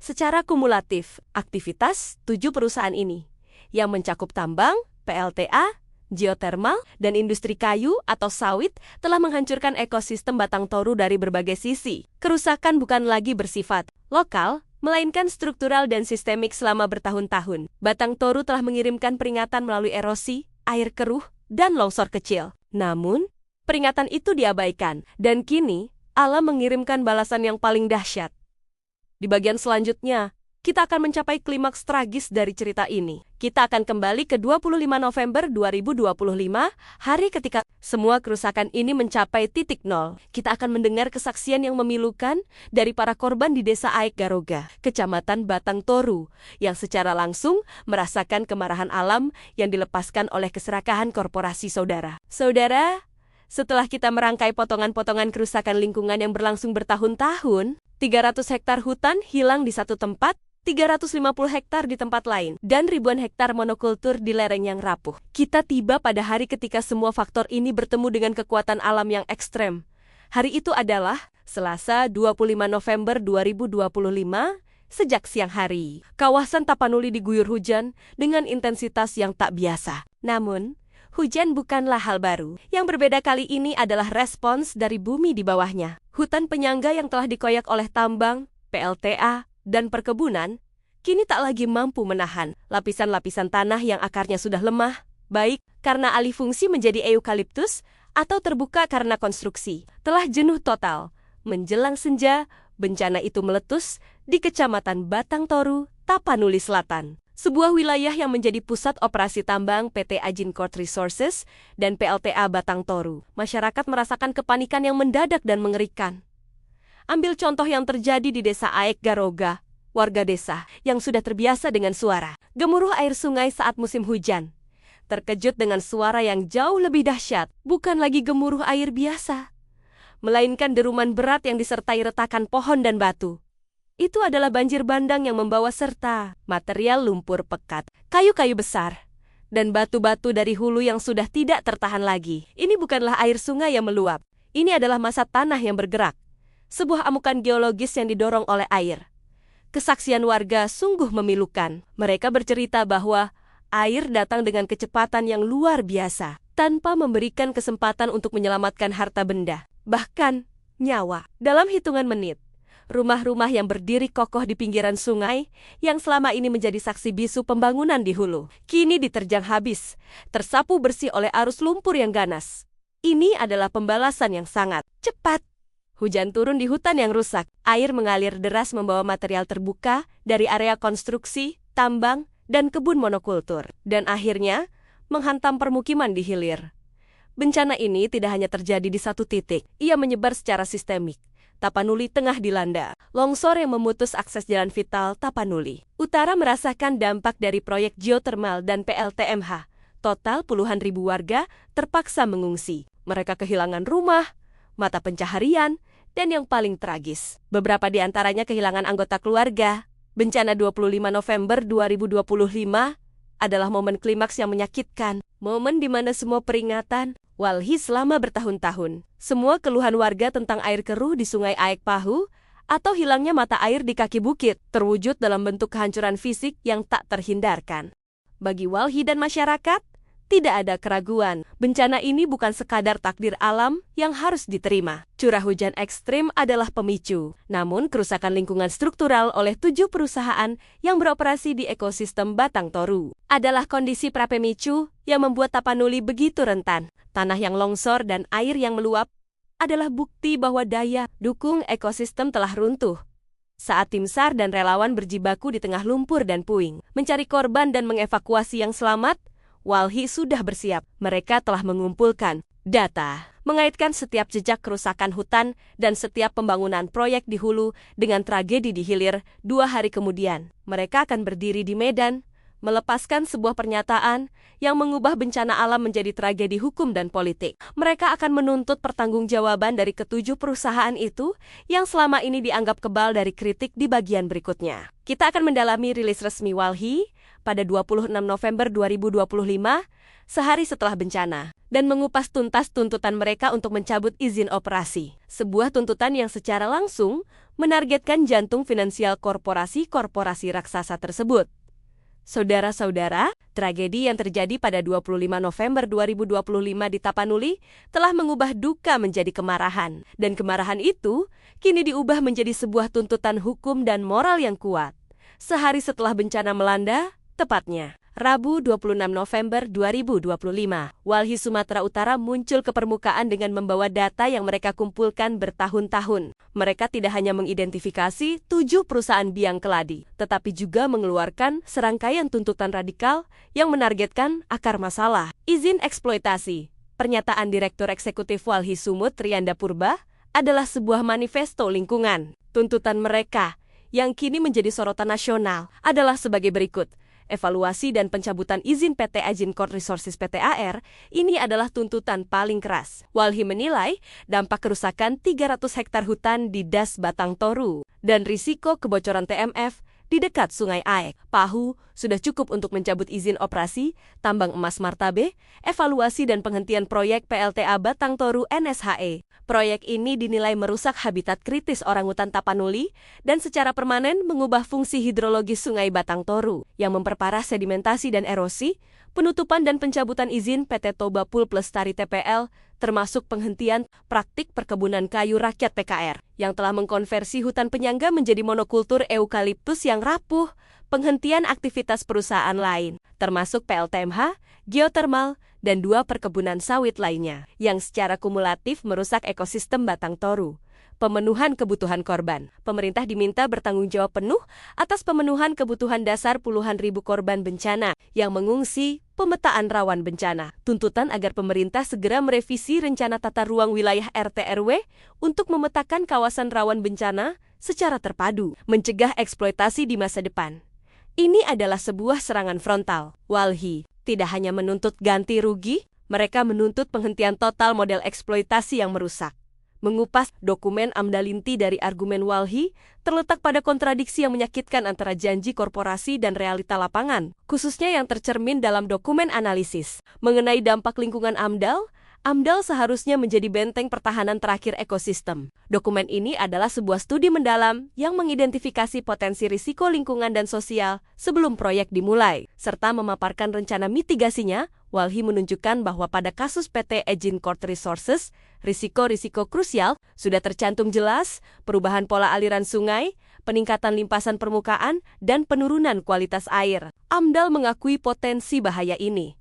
Secara kumulatif, aktivitas 7 perusahaan ini, yang mencakup tambang, PLTA, geotermal, dan industri kayu atau sawit telah menghancurkan ekosistem Batang Toru dari berbagai sisi. Kerusakan bukan lagi bersifat lokal, melainkan struktural dan sistemik selama bertahun-tahun. Batang Toru telah mengirimkan peringatan melalui erosi, air keruh, dan longsor kecil. Namun, peringatan itu diabaikan, dan kini alam mengirimkan balasan yang paling dahsyat. Di bagian selanjutnya, kita akan mencapai klimaks tragis dari cerita ini. Kita akan kembali ke 25 November 2025, hari ketika semua kerusakan ini mencapai titik nol. Kita akan mendengar kesaksian yang memilukan dari para korban di Desa Aek Garoga, Kecamatan Batang Toru, yang secara langsung merasakan kemarahan alam yang dilepaskan oleh keserakahan korporasi saudara. Saudara, setelah kita merangkai potongan-potongan kerusakan lingkungan yang berlangsung bertahun-tahun, 300 hektar hutan hilang di satu tempat, 350 hektar di tempat lain, dan ribuan hektar monokultur di lereng yang rapuh. Kita tiba pada hari ketika semua faktor ini bertemu dengan kekuatan alam yang ekstrem. Hari itu adalah Selasa 25 November 2025, sejak siang hari. Kawasan Tapanuli diguyur hujan dengan intensitas yang tak biasa. Namun, hujan bukanlah hal baru. Yang berbeda kali ini adalah respons dari bumi di bawahnya. Hutan penyangga yang telah dikoyak oleh tambang, PLTA, dan perkebunan, kini tak lagi mampu menahan lapisan-lapisan tanah yang akarnya sudah lemah, baik karena alih fungsi menjadi eukaliptus atau terbuka karena konstruksi. Telah jenuh total. Menjelang senja, bencana itu meletus di Kecamatan Batang Toru, Tapanuli Selatan. Sebuah wilayah yang menjadi pusat operasi tambang PT Agincourt Resources dan PLTA Batang Toru. Masyarakat merasakan kepanikan yang mendadak dan mengerikan. Ambil contoh yang terjadi di Desa Aek Garoga, warga desa yang sudah terbiasa dengan suara gemuruh air sungai saat musim hujan. Terkejut dengan suara yang jauh lebih dahsyat, bukan lagi gemuruh air biasa, melainkan deruman berat yang disertai retakan pohon dan batu. Itu adalah banjir bandang yang membawa serta material lumpur pekat, kayu-kayu besar, dan batu-batu dari hulu yang sudah tidak tertahan lagi. Ini bukanlah air sungai yang meluap, ini adalah massa tanah yang bergerak. Sebuah amukan geologis yang didorong oleh air. Kesaksian warga sungguh memilukan. Mereka bercerita bahwa air datang dengan kecepatan yang luar biasa, tanpa memberikan kesempatan untuk menyelamatkan harta benda, bahkan nyawa. Dalam hitungan menit, rumah-rumah yang berdiri kokoh di pinggiran sungai, yang selama ini menjadi saksi bisu pembangunan di hulu, kini diterjang habis, tersapu bersih oleh arus lumpur yang ganas. Ini adalah pembalasan yang sangat cepat. Hujan turun di hutan yang rusak, air mengalir deras membawa material terbuka dari area konstruksi, tambang, dan kebun monokultur, dan akhirnya menghantam permukiman di hilir. Bencana ini tidak hanya terjadi di satu titik, ia menyebar secara sistemik. Tapanuli Tengah dilanda longsor yang memutus akses jalan vital Tapanuli. Utara merasakan dampak dari proyek geotermal dan PLTMH. Total puluhan ribu warga terpaksa mengungsi. Mereka kehilangan rumah, mata pencaharian, dan yang paling tragis, beberapa di antaranya kehilangan anggota keluarga. Bencana 25 November 2025 adalah momen klimaks yang menyakitkan. Momen di mana semua peringatan Walhi selama bertahun-tahun. Semua keluhan warga tentang air keruh di Sungai Aek Pahu atau hilangnya mata air di kaki bukit terwujud dalam bentuk kehancuran fisik yang tak terhindarkan. Bagi Walhi dan masyarakat, tidak ada keraguan. Bencana ini bukan sekadar takdir alam yang harus diterima. Curah hujan ekstrim adalah pemicu. Namun, kerusakan lingkungan struktural oleh 7 perusahaan yang beroperasi di ekosistem Batang Toru adalah kondisi prapemicu yang membuat Tapanuli begitu rentan. Tanah yang longsor dan air yang meluap adalah bukti bahwa daya dukung ekosistem telah runtuh. Saat tim SAR dan relawan berjibaku di tengah lumpur dan puing, mencari korban dan mengevakuasi yang selamat, Walhi sudah bersiap. Mereka telah mengumpulkan data, mengaitkan setiap jejak kerusakan hutan dan setiap pembangunan proyek di hulu dengan tragedi di hilir 2 hari kemudian. Mereka akan berdiri di Medan, melepaskan sebuah pernyataan yang mengubah bencana alam menjadi tragedi hukum dan politik. Mereka akan menuntut pertanggungjawaban dari ke-7 perusahaan itu yang selama ini dianggap kebal dari kritik di bagian berikutnya. Kita akan mendalami rilis resmi Walhi pada 26 November 2025, sehari setelah bencana, dan mengupas tuntas tuntutan mereka untuk mencabut izin operasi. Sebuah tuntutan yang secara langsung menargetkan jantung finansial korporasi-korporasi raksasa tersebut. Saudara-saudara, tragedi yang terjadi pada 25 November 2025 di Tapanuli telah mengubah duka menjadi kemarahan. Dan kemarahan itu kini diubah menjadi sebuah tuntutan hukum dan moral yang kuat. Sehari setelah bencana melanda, tepatnya Rabu 26 November 2025, Walhi Sumatera Utara muncul ke permukaan dengan membawa data yang mereka kumpulkan bertahun-tahun. Mereka tidak hanya mengidentifikasi 7 perusahaan biang keladi, tetapi juga mengeluarkan serangkaian tuntutan radikal yang menargetkan akar masalah. Izin eksploitasi. Pernyataan Direktur Eksekutif Walhi Sumut Trianda Purba adalah sebuah manifesto lingkungan. Tuntutan mereka yang kini menjadi sorotan nasional adalah sebagai berikut. Evaluasi dan pencabutan izin PT Agincourt Resources PTAR ini adalah tuntutan paling keras. Walhi menilai dampak kerusakan 300 hektar hutan di Das Batang Toru dan risiko kebocoran TMF di dekat Sungai Aek Pahu sudah cukup untuk mencabut izin operasi tambang emas Martabe, evaluasi dan penghentian proyek PLTA Batang Toru NSHE. Proyek ini dinilai merusak habitat kritis orangutan Tapanuli dan secara permanen mengubah fungsi hidrologis Sungai Batang Toru yang memperparah sedimentasi dan erosi. Penutupan dan pencabutan izin PT Toba Pulp Lestari TPL termasuk penghentian praktik perkebunan kayu rakyat PKR yang telah mengkonversi hutan penyangga menjadi monokultur eukaliptus yang rapuh, penghentian aktivitas perusahaan lain, termasuk PLTMH, geotermal, dan 2 perkebunan sawit lainnya, yang secara kumulatif merusak ekosistem Batang Toru. Pemenuhan kebutuhan korban. Pemerintah diminta bertanggung jawab penuh atas pemenuhan kebutuhan dasar puluhan ribu korban bencana yang mengungsi, pemetaan rawan bencana. Tuntutan agar pemerintah segera merevisi rencana tata ruang wilayah RT/RW untuk memetakan kawasan rawan bencana secara terpadu, mencegah eksploitasi di masa depan. Ini adalah sebuah serangan frontal. Walhi tidak hanya menuntut ganti rugi, mereka menuntut penghentian total model eksploitasi yang merusak. Mengupas dokumen AMDAL inti dari argumen Walhi terletak pada kontradiksi yang menyakitkan antara janji korporasi dan realita lapangan, khususnya yang tercermin dalam dokumen analisis. Mengenai dampak lingkungan AMDAL seharusnya menjadi benteng pertahanan terakhir ekosistem. Dokumen ini adalah sebuah studi mendalam yang mengidentifikasi potensi risiko lingkungan dan sosial sebelum proyek dimulai, serta memaparkan rencana mitigasinya. Walhi menunjukkan bahwa pada kasus PT Agincourt Resources, risiko-risiko krusial sudah tercantum jelas, perubahan pola aliran sungai, peningkatan limpasan permukaan, dan penurunan kualitas air. AMDAL mengakui potensi bahaya ini.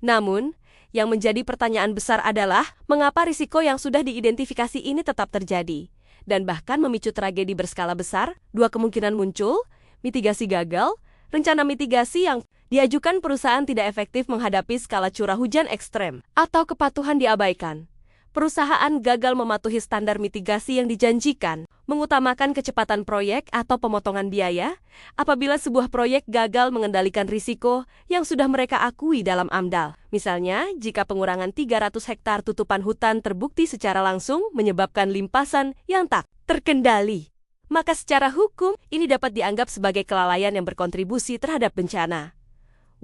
Namun, yang menjadi pertanyaan besar adalah, mengapa risiko yang sudah diidentifikasi ini tetap terjadi? Dan bahkan memicu tragedi berskala besar, 2 kemungkinan muncul, mitigasi gagal, rencana mitigasi yang Diajukan perusahaan tidak efektif menghadapi skala curah hujan ekstrem, atau kepatuhan diabaikan. Perusahaan gagal mematuhi standar mitigasi yang dijanjikan, mengutamakan kecepatan proyek atau pemotongan biaya, apabila sebuah proyek gagal mengendalikan risiko yang sudah mereka akui dalam AMDAL. Misalnya, jika pengurangan 300 hektar tutupan hutan terbukti secara langsung menyebabkan limpasan yang tak terkendali, maka secara hukum ini dapat dianggap sebagai kelalaian yang berkontribusi terhadap bencana.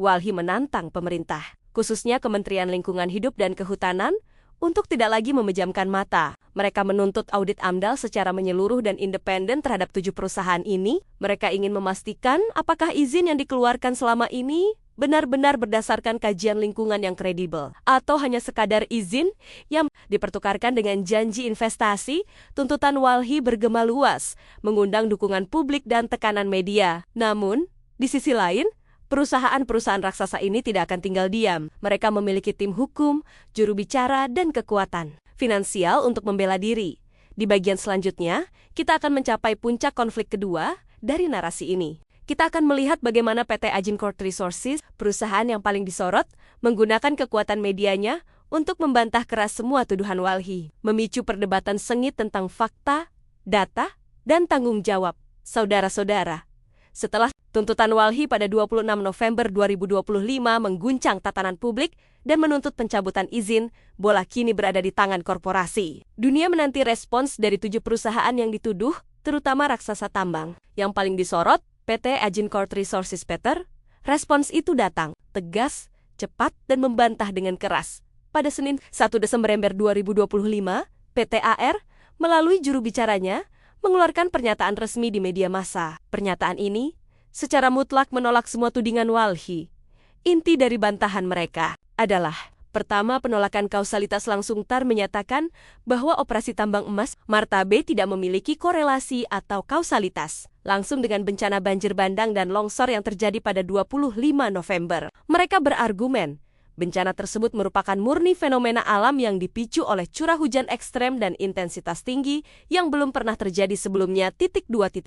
Walhi menantang pemerintah, khususnya Kementerian Lingkungan Hidup dan Kehutanan, untuk tidak lagi memejamkan mata. Mereka menuntut audit AMDAL secara menyeluruh dan independen terhadap 7 perusahaan ini. Mereka ingin memastikan apakah izin yang dikeluarkan selama ini benar-benar berdasarkan kajian lingkungan yang kredibel, atau hanya sekadar izin yang dipertukarkan dengan janji investasi. Tuntutan Walhi bergema luas, mengundang dukungan publik dan tekanan media. Namun, di sisi lain, perusahaan-perusahaan raksasa ini tidak akan tinggal diam. Mereka memiliki tim hukum, juru bicara, dan kekuatan finansial untuk membela diri. Di bagian selanjutnya, kita akan mencapai puncak konflik kedua dari narasi ini. Kita akan melihat bagaimana PT Agincourt Resources, perusahaan yang paling disorot, menggunakan kekuatan medianya untuk membantah keras semua tuduhan Walhi, memicu perdebatan sengit tentang fakta, data, dan tanggung jawab. Saudara-saudara, setelah tuntutan Walhi pada 26 November 2025 mengguncang tatanan publik dan menuntut pencabutan izin, bola kini berada di tangan korporasi. Dunia menanti respons dari 7 perusahaan yang dituduh, terutama raksasa tambang. Yang paling disorot, PT Agincourt Resources Peter. Respons itu datang, tegas, cepat, dan membantah dengan keras. Pada Senin 1 Desember 2025, PT AR, melalui juru bicaranya, mengeluarkan pernyataan resmi di media massa. Pernyataan ini secara mutlak menolak semua tudingan Walhi. Inti dari bantahan mereka adalah, pertama, penolakan kausalitas langsung. TAR menyatakan bahwa operasi tambang emas Marta B tidak memiliki korelasi atau kausalitas langsung dengan bencana banjir bandang dan longsor yang terjadi pada 25 November. Mereka berargumen, bencana tersebut merupakan murni fenomena alam yang dipicu oleh curah hujan ekstrem dan intensitas tinggi yang belum pernah terjadi sebelumnya.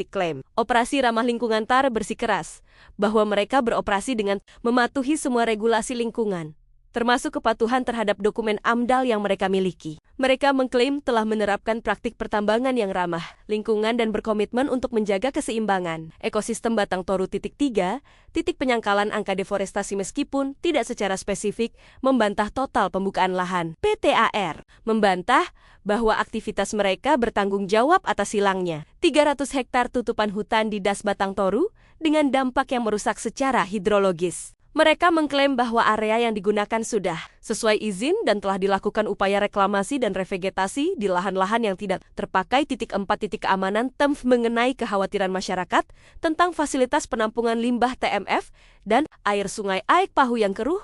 Klaim operasi ramah lingkungan. TAR bersikeras bahwa mereka beroperasi dengan mematuhi semua regulasi lingkungan, termasuk kepatuhan terhadap dokumen AMDAL yang mereka miliki. Mereka mengklaim telah menerapkan praktik pertambangan yang ramah lingkungan dan berkomitmen untuk menjaga keseimbangan ekosistem Batang Toru. 3. Titik penyangkalan angka deforestasi meskipun tidak secara spesifik membantah total pembukaan lahan. PT AR membantah bahwa aktivitas mereka bertanggung jawab atas hilangnya 300 hektar tutupan hutan di Das Batang Toru dengan dampak yang merusak secara hidrologis. Mereka mengklaim bahwa area yang digunakan sudah sesuai izin dan telah dilakukan upaya reklamasi dan revegetasi di lahan-lahan yang tidak terpakai. 4. Keamanan TEMF mengenai kekhawatiran masyarakat tentang fasilitas penampungan limbah TMF dan air sungai Aek Pahu yang keruh.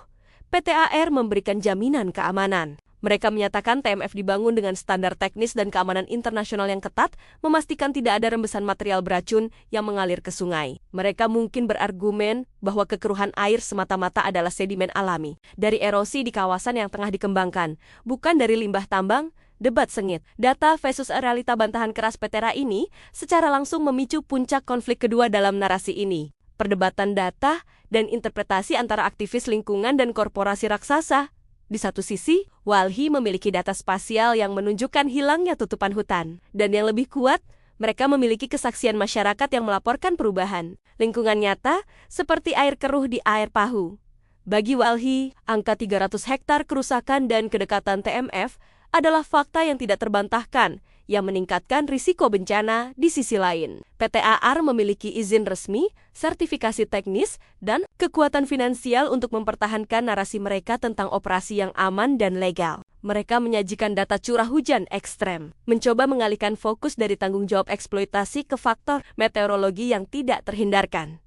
PT AR memberikan jaminan keamanan. Mereka menyatakan TMF dibangun dengan standar teknis dan keamanan internasional yang ketat, memastikan tidak ada rembesan material beracun yang mengalir ke sungai. Mereka mungkin berargumen bahwa kekeruhan air semata-mata adalah sedimen alami dari erosi di kawasan yang tengah dikembangkan, bukan dari limbah tambang. Debat sengit, data versus realita. Bantahan keras PT RA ini secara langsung memicu puncak konflik kedua dalam narasi ini. Perdebatan data dan interpretasi antara aktivis lingkungan dan korporasi raksasa. Di satu sisi, Walhi memiliki data spasial yang menunjukkan hilangnya tutupan hutan. Dan yang lebih kuat, mereka memiliki kesaksian masyarakat yang melaporkan perubahan lingkungan nyata seperti air keruh di Aek Pahu. Bagi Walhi, angka 300 hektar kerusakan dan kedekatan TMF adalah fakta yang tidak terbantahkan, yang meningkatkan risiko bencana. Di sisi lain, PT AR memiliki izin resmi, sertifikasi teknis, dan kekuatan finansial untuk mempertahankan narasi mereka tentang operasi yang aman dan legal. Mereka menyajikan data curah hujan ekstrem, mencoba mengalihkan fokus dari tanggung jawab eksploitasi ke faktor meteorologi yang tidak terhindarkan.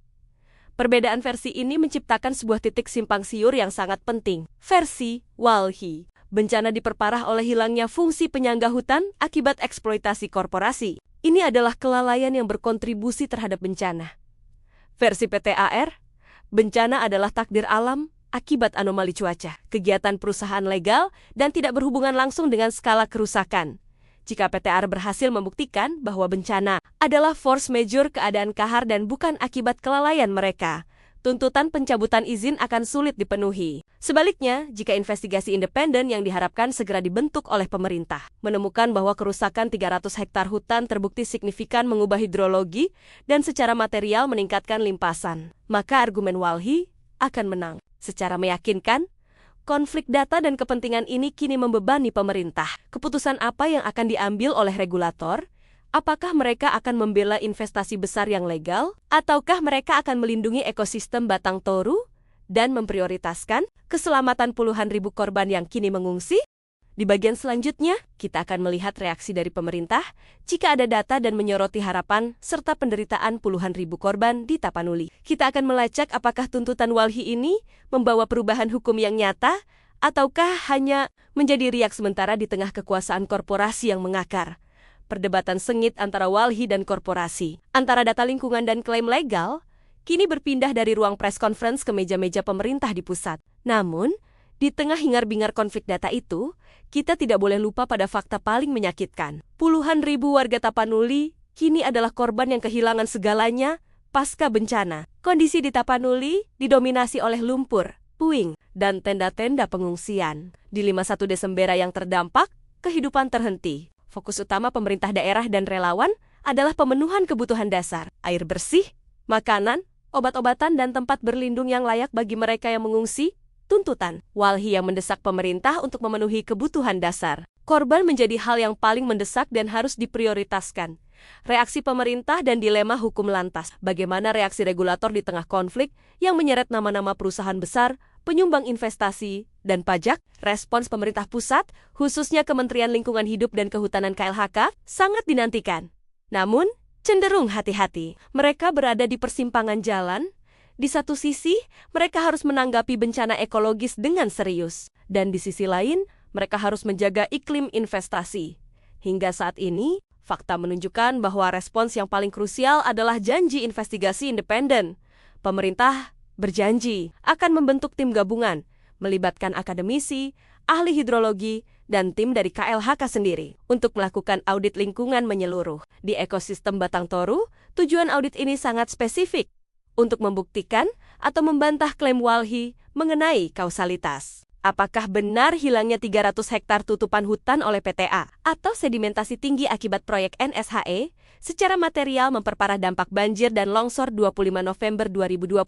Perbedaan versi ini menciptakan sebuah titik simpang siur yang sangat penting. Versi Walhi, bencana diperparah oleh hilangnya fungsi penyangga hutan akibat eksploitasi korporasi. Ini adalah kelalaian yang berkontribusi terhadap bencana. Versi PT AR, bencana adalah takdir alam akibat anomali cuaca, kegiatan perusahaan legal, dan tidak berhubungan langsung dengan skala kerusakan. Jika PT AR berhasil membuktikan bahwa bencana adalah force majeure, keadaan kahar dan bukan akibat kelalaian mereka, tuntutan pencabutan izin akan sulit dipenuhi. Sebaliknya, jika investigasi independen yang diharapkan segera dibentuk oleh pemerintah menemukan bahwa kerusakan 300 hektar hutan terbukti signifikan mengubah hidrologi dan secara material meningkatkan limpasan, maka argumen Walhi akan menang. Secara meyakinkan, konflik data dan kepentingan ini kini membebani pemerintah. Keputusan apa yang akan diambil oleh regulator? Apakah mereka akan membela investasi besar yang legal? Ataukah mereka akan melindungi ekosistem Batang Toru dan memprioritaskan keselamatan puluhan ribu korban yang kini mengungsi? Di bagian selanjutnya, kita akan melihat reaksi dari pemerintah jika ada data dan menyoroti harapan serta penderitaan puluhan ribu korban di Tapanuli. Kita akan melacak apakah tuntutan Walhi ini membawa perubahan hukum yang nyata ataukah hanya menjadi riak sementara di tengah kekuasaan korporasi yang mengakar. Perdebatan sengit antara Walhi dan korporasi, antara data lingkungan dan klaim legal, kini berpindah dari ruang press conference ke meja-meja pemerintah di pusat. Namun, di tengah hingar-bingar konflik data itu, kita tidak boleh lupa pada fakta paling menyakitkan. Puluhan ribu warga Tapanuli kini adalah korban yang kehilangan segalanya pasca bencana. Kondisi di Tapanuli didominasi oleh lumpur, puing, dan tenda-tenda pengungsian. Di 51 Desembera yang terdampak, kehidupan terhenti. Fokus utama pemerintah daerah dan relawan adalah pemenuhan kebutuhan dasar, air bersih, makanan, obat-obatan, dan tempat berlindung yang layak bagi mereka yang mengungsi. Tuntutan Walhi yang mendesak pemerintah untuk memenuhi kebutuhan dasar. Korban menjadi hal yang paling mendesak dan harus diprioritaskan. Reaksi pemerintah dan dilema hukum lantas. Bagaimana reaksi regulator di tengah konflik yang menyeret nama-nama perusahaan besar, penyumbang investasi, dan pajak? Respons pemerintah pusat, khususnya Kementerian Lingkungan Hidup dan Kehutanan KLHK, sangat dinantikan. Namun, cenderung hati-hati. Mereka berada di persimpangan jalan. Di satu sisi, mereka harus menanggapi bencana ekologis dengan serius. Dan di sisi lain, mereka harus menjaga iklim investasi. Hingga saat ini, fakta menunjukkan bahwa respons yang paling krusial adalah janji investigasi independen. Pemerintah berjanji akan membentuk tim gabungan, melibatkan akademisi, ahli hidrologi, dan tim dari KLHK sendiri untuk melakukan audit lingkungan menyeluruh. Di ekosistem Batang Toru, tujuan audit ini sangat spesifik untuk membuktikan atau membantah klaim Walhi mengenai kausalitas. Apakah benar hilangnya 300 hektar tutupan hutan oleh PTA atau sedimentasi tinggi akibat proyek NSHE secara material memperparah dampak banjir dan longsor 25 November 2025?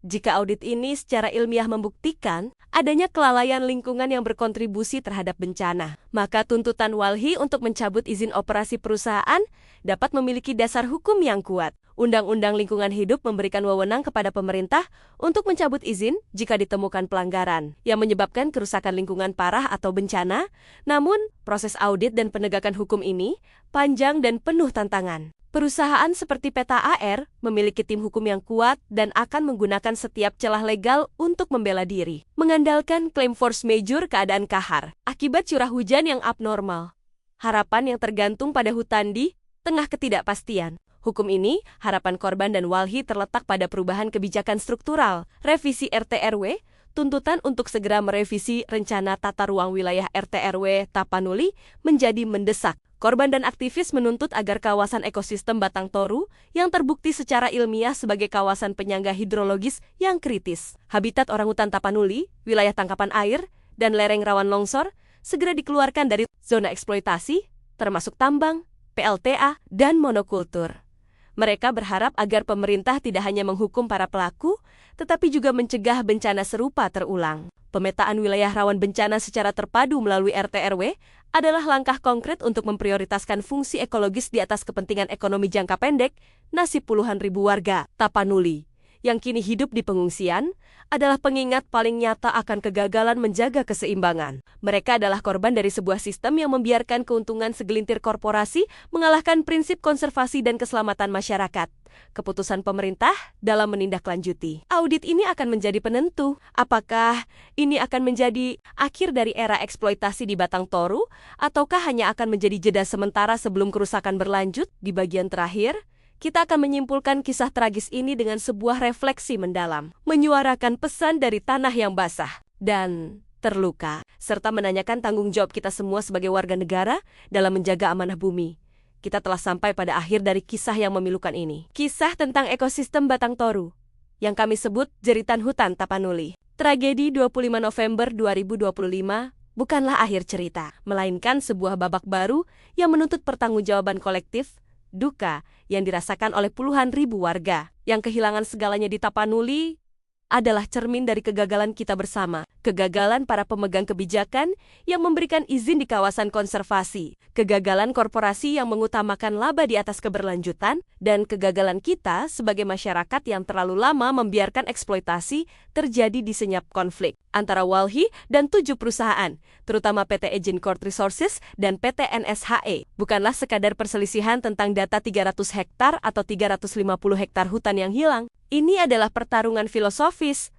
Jika audit ini secara ilmiah membuktikan adanya kelalaian lingkungan yang berkontribusi terhadap bencana, maka tuntutan Walhi untuk mencabut izin operasi perusahaan dapat memiliki dasar hukum yang kuat. Undang-Undang Lingkungan Hidup memberikan wewenang kepada pemerintah untuk mencabut izin jika ditemukan pelanggaran yang menyebabkan kerusakan lingkungan parah atau bencana. Namun, proses audit dan penegakan hukum ini panjang dan penuh tantangan. Perusahaan seperti Peta AR memiliki tim hukum yang kuat dan akan menggunakan setiap celah legal untuk membela diri, mengandalkan klaim force majeure keadaan kahar akibat curah hujan yang abnormal. Harapan yang tergantung pada hutan di tengah ketidakpastian. Hukum ini, harapan korban dan Walhi terletak pada perubahan kebijakan struktural, revisi RT/RW, tuntutan untuk segera merevisi rencana tata ruang wilayah RT/RW Tapanuli menjadi mendesak. Korban dan aktivis menuntut agar kawasan ekosistem Batang Toru yang terbukti secara ilmiah sebagai kawasan penyangga hidrologis yang kritis, habitat orangutan Tapanuli, wilayah tangkapan air, dan lereng rawan longsor segera dikeluarkan dari zona eksploitasi, termasuk tambang, PLTA, dan monokultur. Mereka berharap agar pemerintah tidak hanya menghukum para pelaku, tetapi juga mencegah bencana serupa terulang. Pemetaan wilayah rawan bencana secara terpadu melalui RT/RW adalah langkah konkret untuk memprioritaskan fungsi ekologis di atas kepentingan ekonomi jangka pendek. Nasib puluhan ribu warga Tapanuli yang kini hidup di pengungsian adalah pengingat paling nyata akan kegagalan menjaga keseimbangan. Mereka adalah korban dari sebuah sistem yang membiarkan keuntungan segelintir korporasi mengalahkan prinsip konservasi dan keselamatan masyarakat. Keputusan pemerintah dalam menindaklanjuti audit ini akan menjadi penentu. Apakah ini akan menjadi akhir dari era eksploitasi di Batang Toru, ataukah hanya akan menjadi jeda sementara sebelum kerusakan berlanjut? Di bagian terakhir, kita akan menyimpulkan kisah tragis ini dengan sebuah refleksi mendalam, menyuarakan pesan dari tanah yang basah dan terluka, serta menanyakan tanggung jawab kita semua sebagai warga negara dalam menjaga amanah bumi. Kita telah sampai pada akhir dari kisah yang memilukan ini. Kisah tentang ekosistem Batang Toru. yang kami sebut jeritan hutan Tapanuli. Tragedi 25 November 2025 bukanlah akhir cerita, melainkan sebuah babak baru yang menuntut pertanggungjawaban kolektif, duka yang dirasakan oleh puluhan ribu warga yang kehilangan segalanya di Tapanuli adalah cermin dari kegagalan kita bersama. Kegagalan para pemegang kebijakan yang memberikan izin di kawasan konservasi, kegagalan korporasi yang mengutamakan laba di atas keberlanjutan, dan kegagalan kita sebagai masyarakat yang terlalu lama membiarkan eksploitasi terjadi di senyap konflik antara Walhi dan 7 perusahaan, terutama PT Agincourt Resources dan PT NSHE. Bukanlah sekadar perselisihan tentang data 300 hektar atau 350 hektar hutan yang hilang. Ini adalah pertarungan filosofis.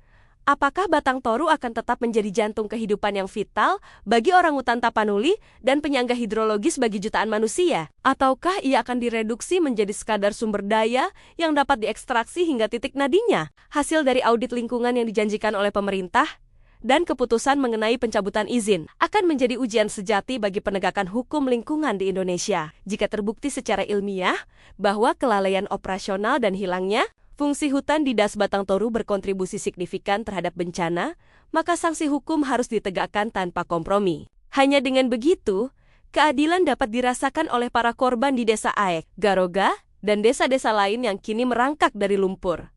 Apakah Batang Toru akan tetap menjadi jantung kehidupan yang vital bagi orangutan Tapanuli dan penyangga hidrologis bagi jutaan manusia? Ataukah ia akan direduksi menjadi sekadar sumber daya yang dapat diekstraksi hingga titik nadinya? Hasil dari audit lingkungan yang dijanjikan oleh pemerintah dan keputusan mengenai pencabutan izin akan menjadi ujian sejati bagi penegakan hukum lingkungan di Indonesia. Jika terbukti secara ilmiah bahwa kelalaian operasional dan hilangnya fungsi hutan di Das Batang Toru berkontribusi signifikan terhadap bencana, maka sanksi hukum harus ditegakkan tanpa kompromi. Hanya dengan begitu, keadilan dapat dirasakan oleh para korban di Desa Aek, Garoga, dan desa-desa lain yang kini merangkak dari lumpur.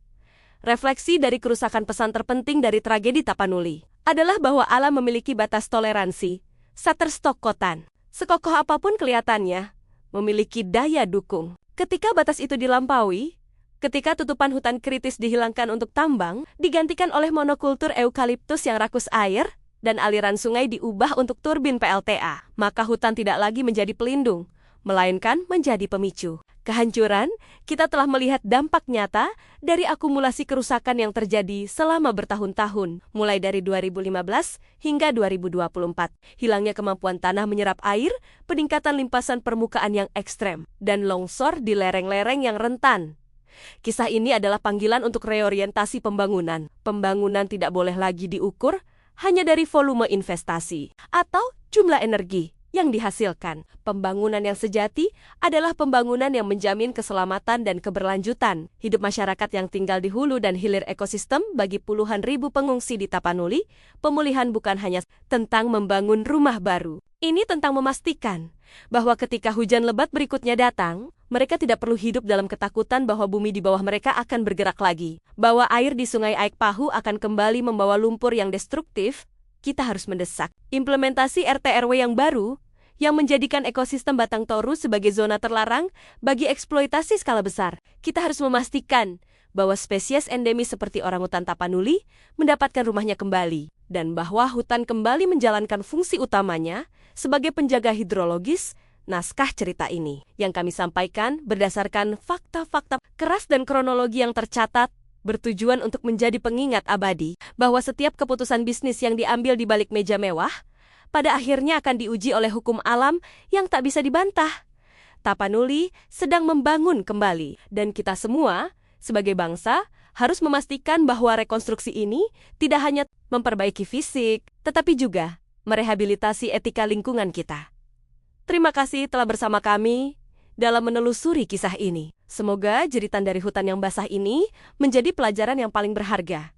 Refleksi dari kerusakan pesan terpenting dari tragedi Tapanuli adalah bahwa alam memiliki batas toleransi. Shutterstock Kotan, sekokoh apapun kelihatannya, memiliki daya dukung. Ketika batas itu dilampaui, ketika tutupan hutan kritis dihilangkan untuk tambang, digantikan oleh monokultur eukaliptus yang rakus air, dan aliran sungai diubah untuk turbin PLTA, maka hutan tidak lagi menjadi pelindung, melainkan menjadi pemicu kehancuran. Kita telah melihat dampak nyata dari akumulasi kerusakan yang terjadi selama bertahun-tahun, mulai dari 2015 hingga 2024. Hilangnya kemampuan tanah menyerap air, peningkatan limpasan permukaan yang ekstrem, dan longsor di lereng-lereng yang rentan. Kisah ini adalah panggilan untuk reorientasi pembangunan. Pembangunan tidak boleh lagi diukur hanya dari volume investasi atau jumlah energi yang dihasilkan. Pembangunan yang sejati adalah pembangunan yang menjamin keselamatan dan keberlanjutan hidup masyarakat yang tinggal di hulu dan hilir ekosistem bagi puluhan ribu pengungsi di Tapanuli. Pemulihan bukan hanya tentang membangun rumah baru. Ini tentang memastikan bahwa ketika hujan lebat berikutnya datang, mereka tidak perlu hidup dalam ketakutan bahwa bumi di bawah mereka akan bergerak lagi. Bahwa air di sungai Aek Pahu akan kembali membawa lumpur yang destruktif. Kita harus mendesak implementasi RT/RW yang baru yang menjadikan ekosistem Batang Toru sebagai zona terlarang bagi eksploitasi skala besar. Kita harus memastikan bahwa spesies endemis seperti orangutan Tapanuli mendapatkan rumahnya kembali, dan bahwa hutan kembali menjalankan fungsi utamanya sebagai penjaga hidrologis. Naskah cerita ini yang kami sampaikan berdasarkan fakta-fakta keras dan kronologi yang tercatat, bertujuan untuk menjadi pengingat abadi bahwa setiap keputusan bisnis yang diambil di balik meja mewah pada akhirnya akan diuji oleh hukum alam yang tak bisa dibantah. Tapanuli sedang membangun kembali, dan kita semua sebagai bangsa harus memastikan bahwa rekonstruksi ini tidak hanya memperbaiki fisik, tetapi juga merehabilitasi etika lingkungan kita. Terima kasih telah bersama kami dalam menelusuri kisah ini. Semoga jeritan dari hutan yang basah ini menjadi pelajaran yang paling berharga.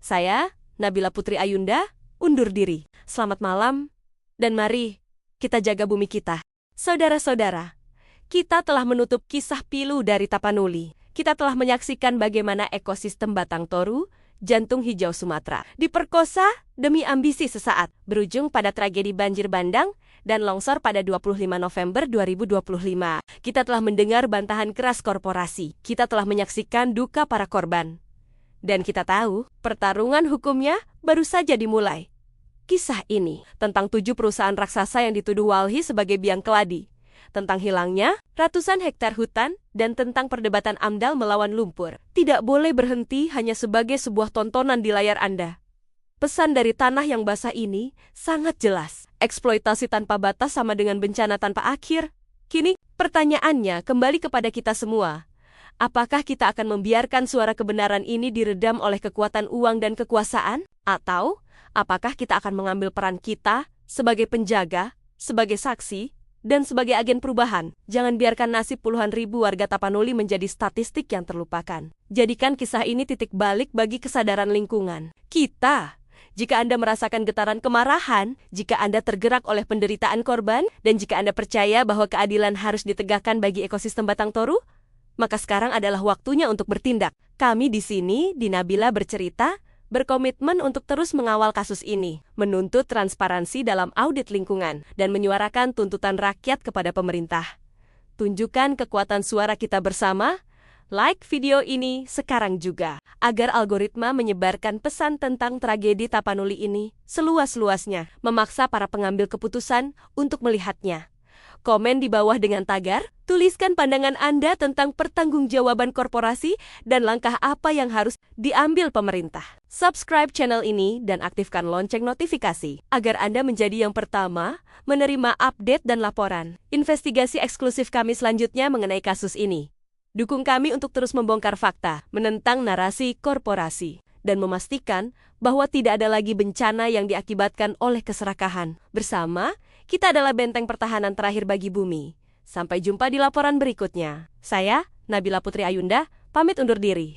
Saya, Nabila Putri Ayunda, undur diri. Selamat malam, dan mari kita jaga bumi kita. Saudara-saudara, kita telah menutup kisah pilu dari Tapanuli. Kita telah menyaksikan bagaimana ekosistem Batang Toru, jantung hijau Sumatera, diperkosa demi ambisi sesaat, berujung pada tragedi banjir bandang dan longsor pada 25 November 2025. Kita telah mendengar bantahan keras korporasi. Kita telah menyaksikan duka para korban. Dan kita tahu, pertarungan hukumnya baru saja dimulai. Kisah ini tentang 7 perusahaan raksasa yang dituduh Walhi sebagai biang keladi, tentang hilangnya ratusan hektar hutan, dan tentang perdebatan AMDAL melawan lumpur. Tidak boleh berhenti hanya sebagai sebuah tontonan di layar Anda. Pesan dari tanah yang basah ini sangat jelas. Eksploitasi tanpa batas sama dengan bencana tanpa akhir. Kini, pertanyaannya kembali kepada kita semua. Apakah kita akan membiarkan suara kebenaran ini diredam oleh kekuatan uang dan kekuasaan? Atau, apakah kita akan mengambil peran kita sebagai penjaga, sebagai saksi, Dan sebagai agen perubahan, jangan biarkan nasib puluhan ribu warga Tapanuli menjadi statistik yang terlupakan. Jadikan kisah ini titik balik bagi kesadaran lingkungan. Jika Anda merasakan getaran kemarahan, jika Anda tergerak oleh penderitaan korban, dan jika Anda percaya bahwa keadilan harus ditegakkan bagi ekosistem Batang Toru, maka sekarang adalah waktunya untuk bertindak. Kami di sini, di Nabila Bercerita, berkomitmen untuk terus mengawal kasus ini, menuntut transparansi dalam audit lingkungan, dan menyuarakan tuntutan rakyat kepada pemerintah. Tunjukkan kekuatan suara kita bersama. Like video ini sekarang juga, agar algoritma menyebarkan pesan tentang tragedi Tapanuli ini seluas-luasnya, memaksa para pengambil keputusan untuk melihatnya. Komen di bawah dengan tagar, tuliskan pandangan Anda tentang pertanggungjawaban korporasi dan langkah apa yang harus diambil pemerintah. Subscribe channel ini dan aktifkan lonceng notifikasi, agar Anda menjadi yang pertama menerima update dan laporan investigasi eksklusif kami selanjutnya mengenai kasus ini. Dukung kami untuk terus membongkar fakta, menentang narasi korporasi, dan memastikan bahwa tidak ada lagi bencana yang diakibatkan oleh keserakahan. Bersama, kita adalah benteng pertahanan terakhir bagi bumi. Sampai jumpa di laporan berikutnya. Saya, Nabila Putri Ayunda, pamit undur diri.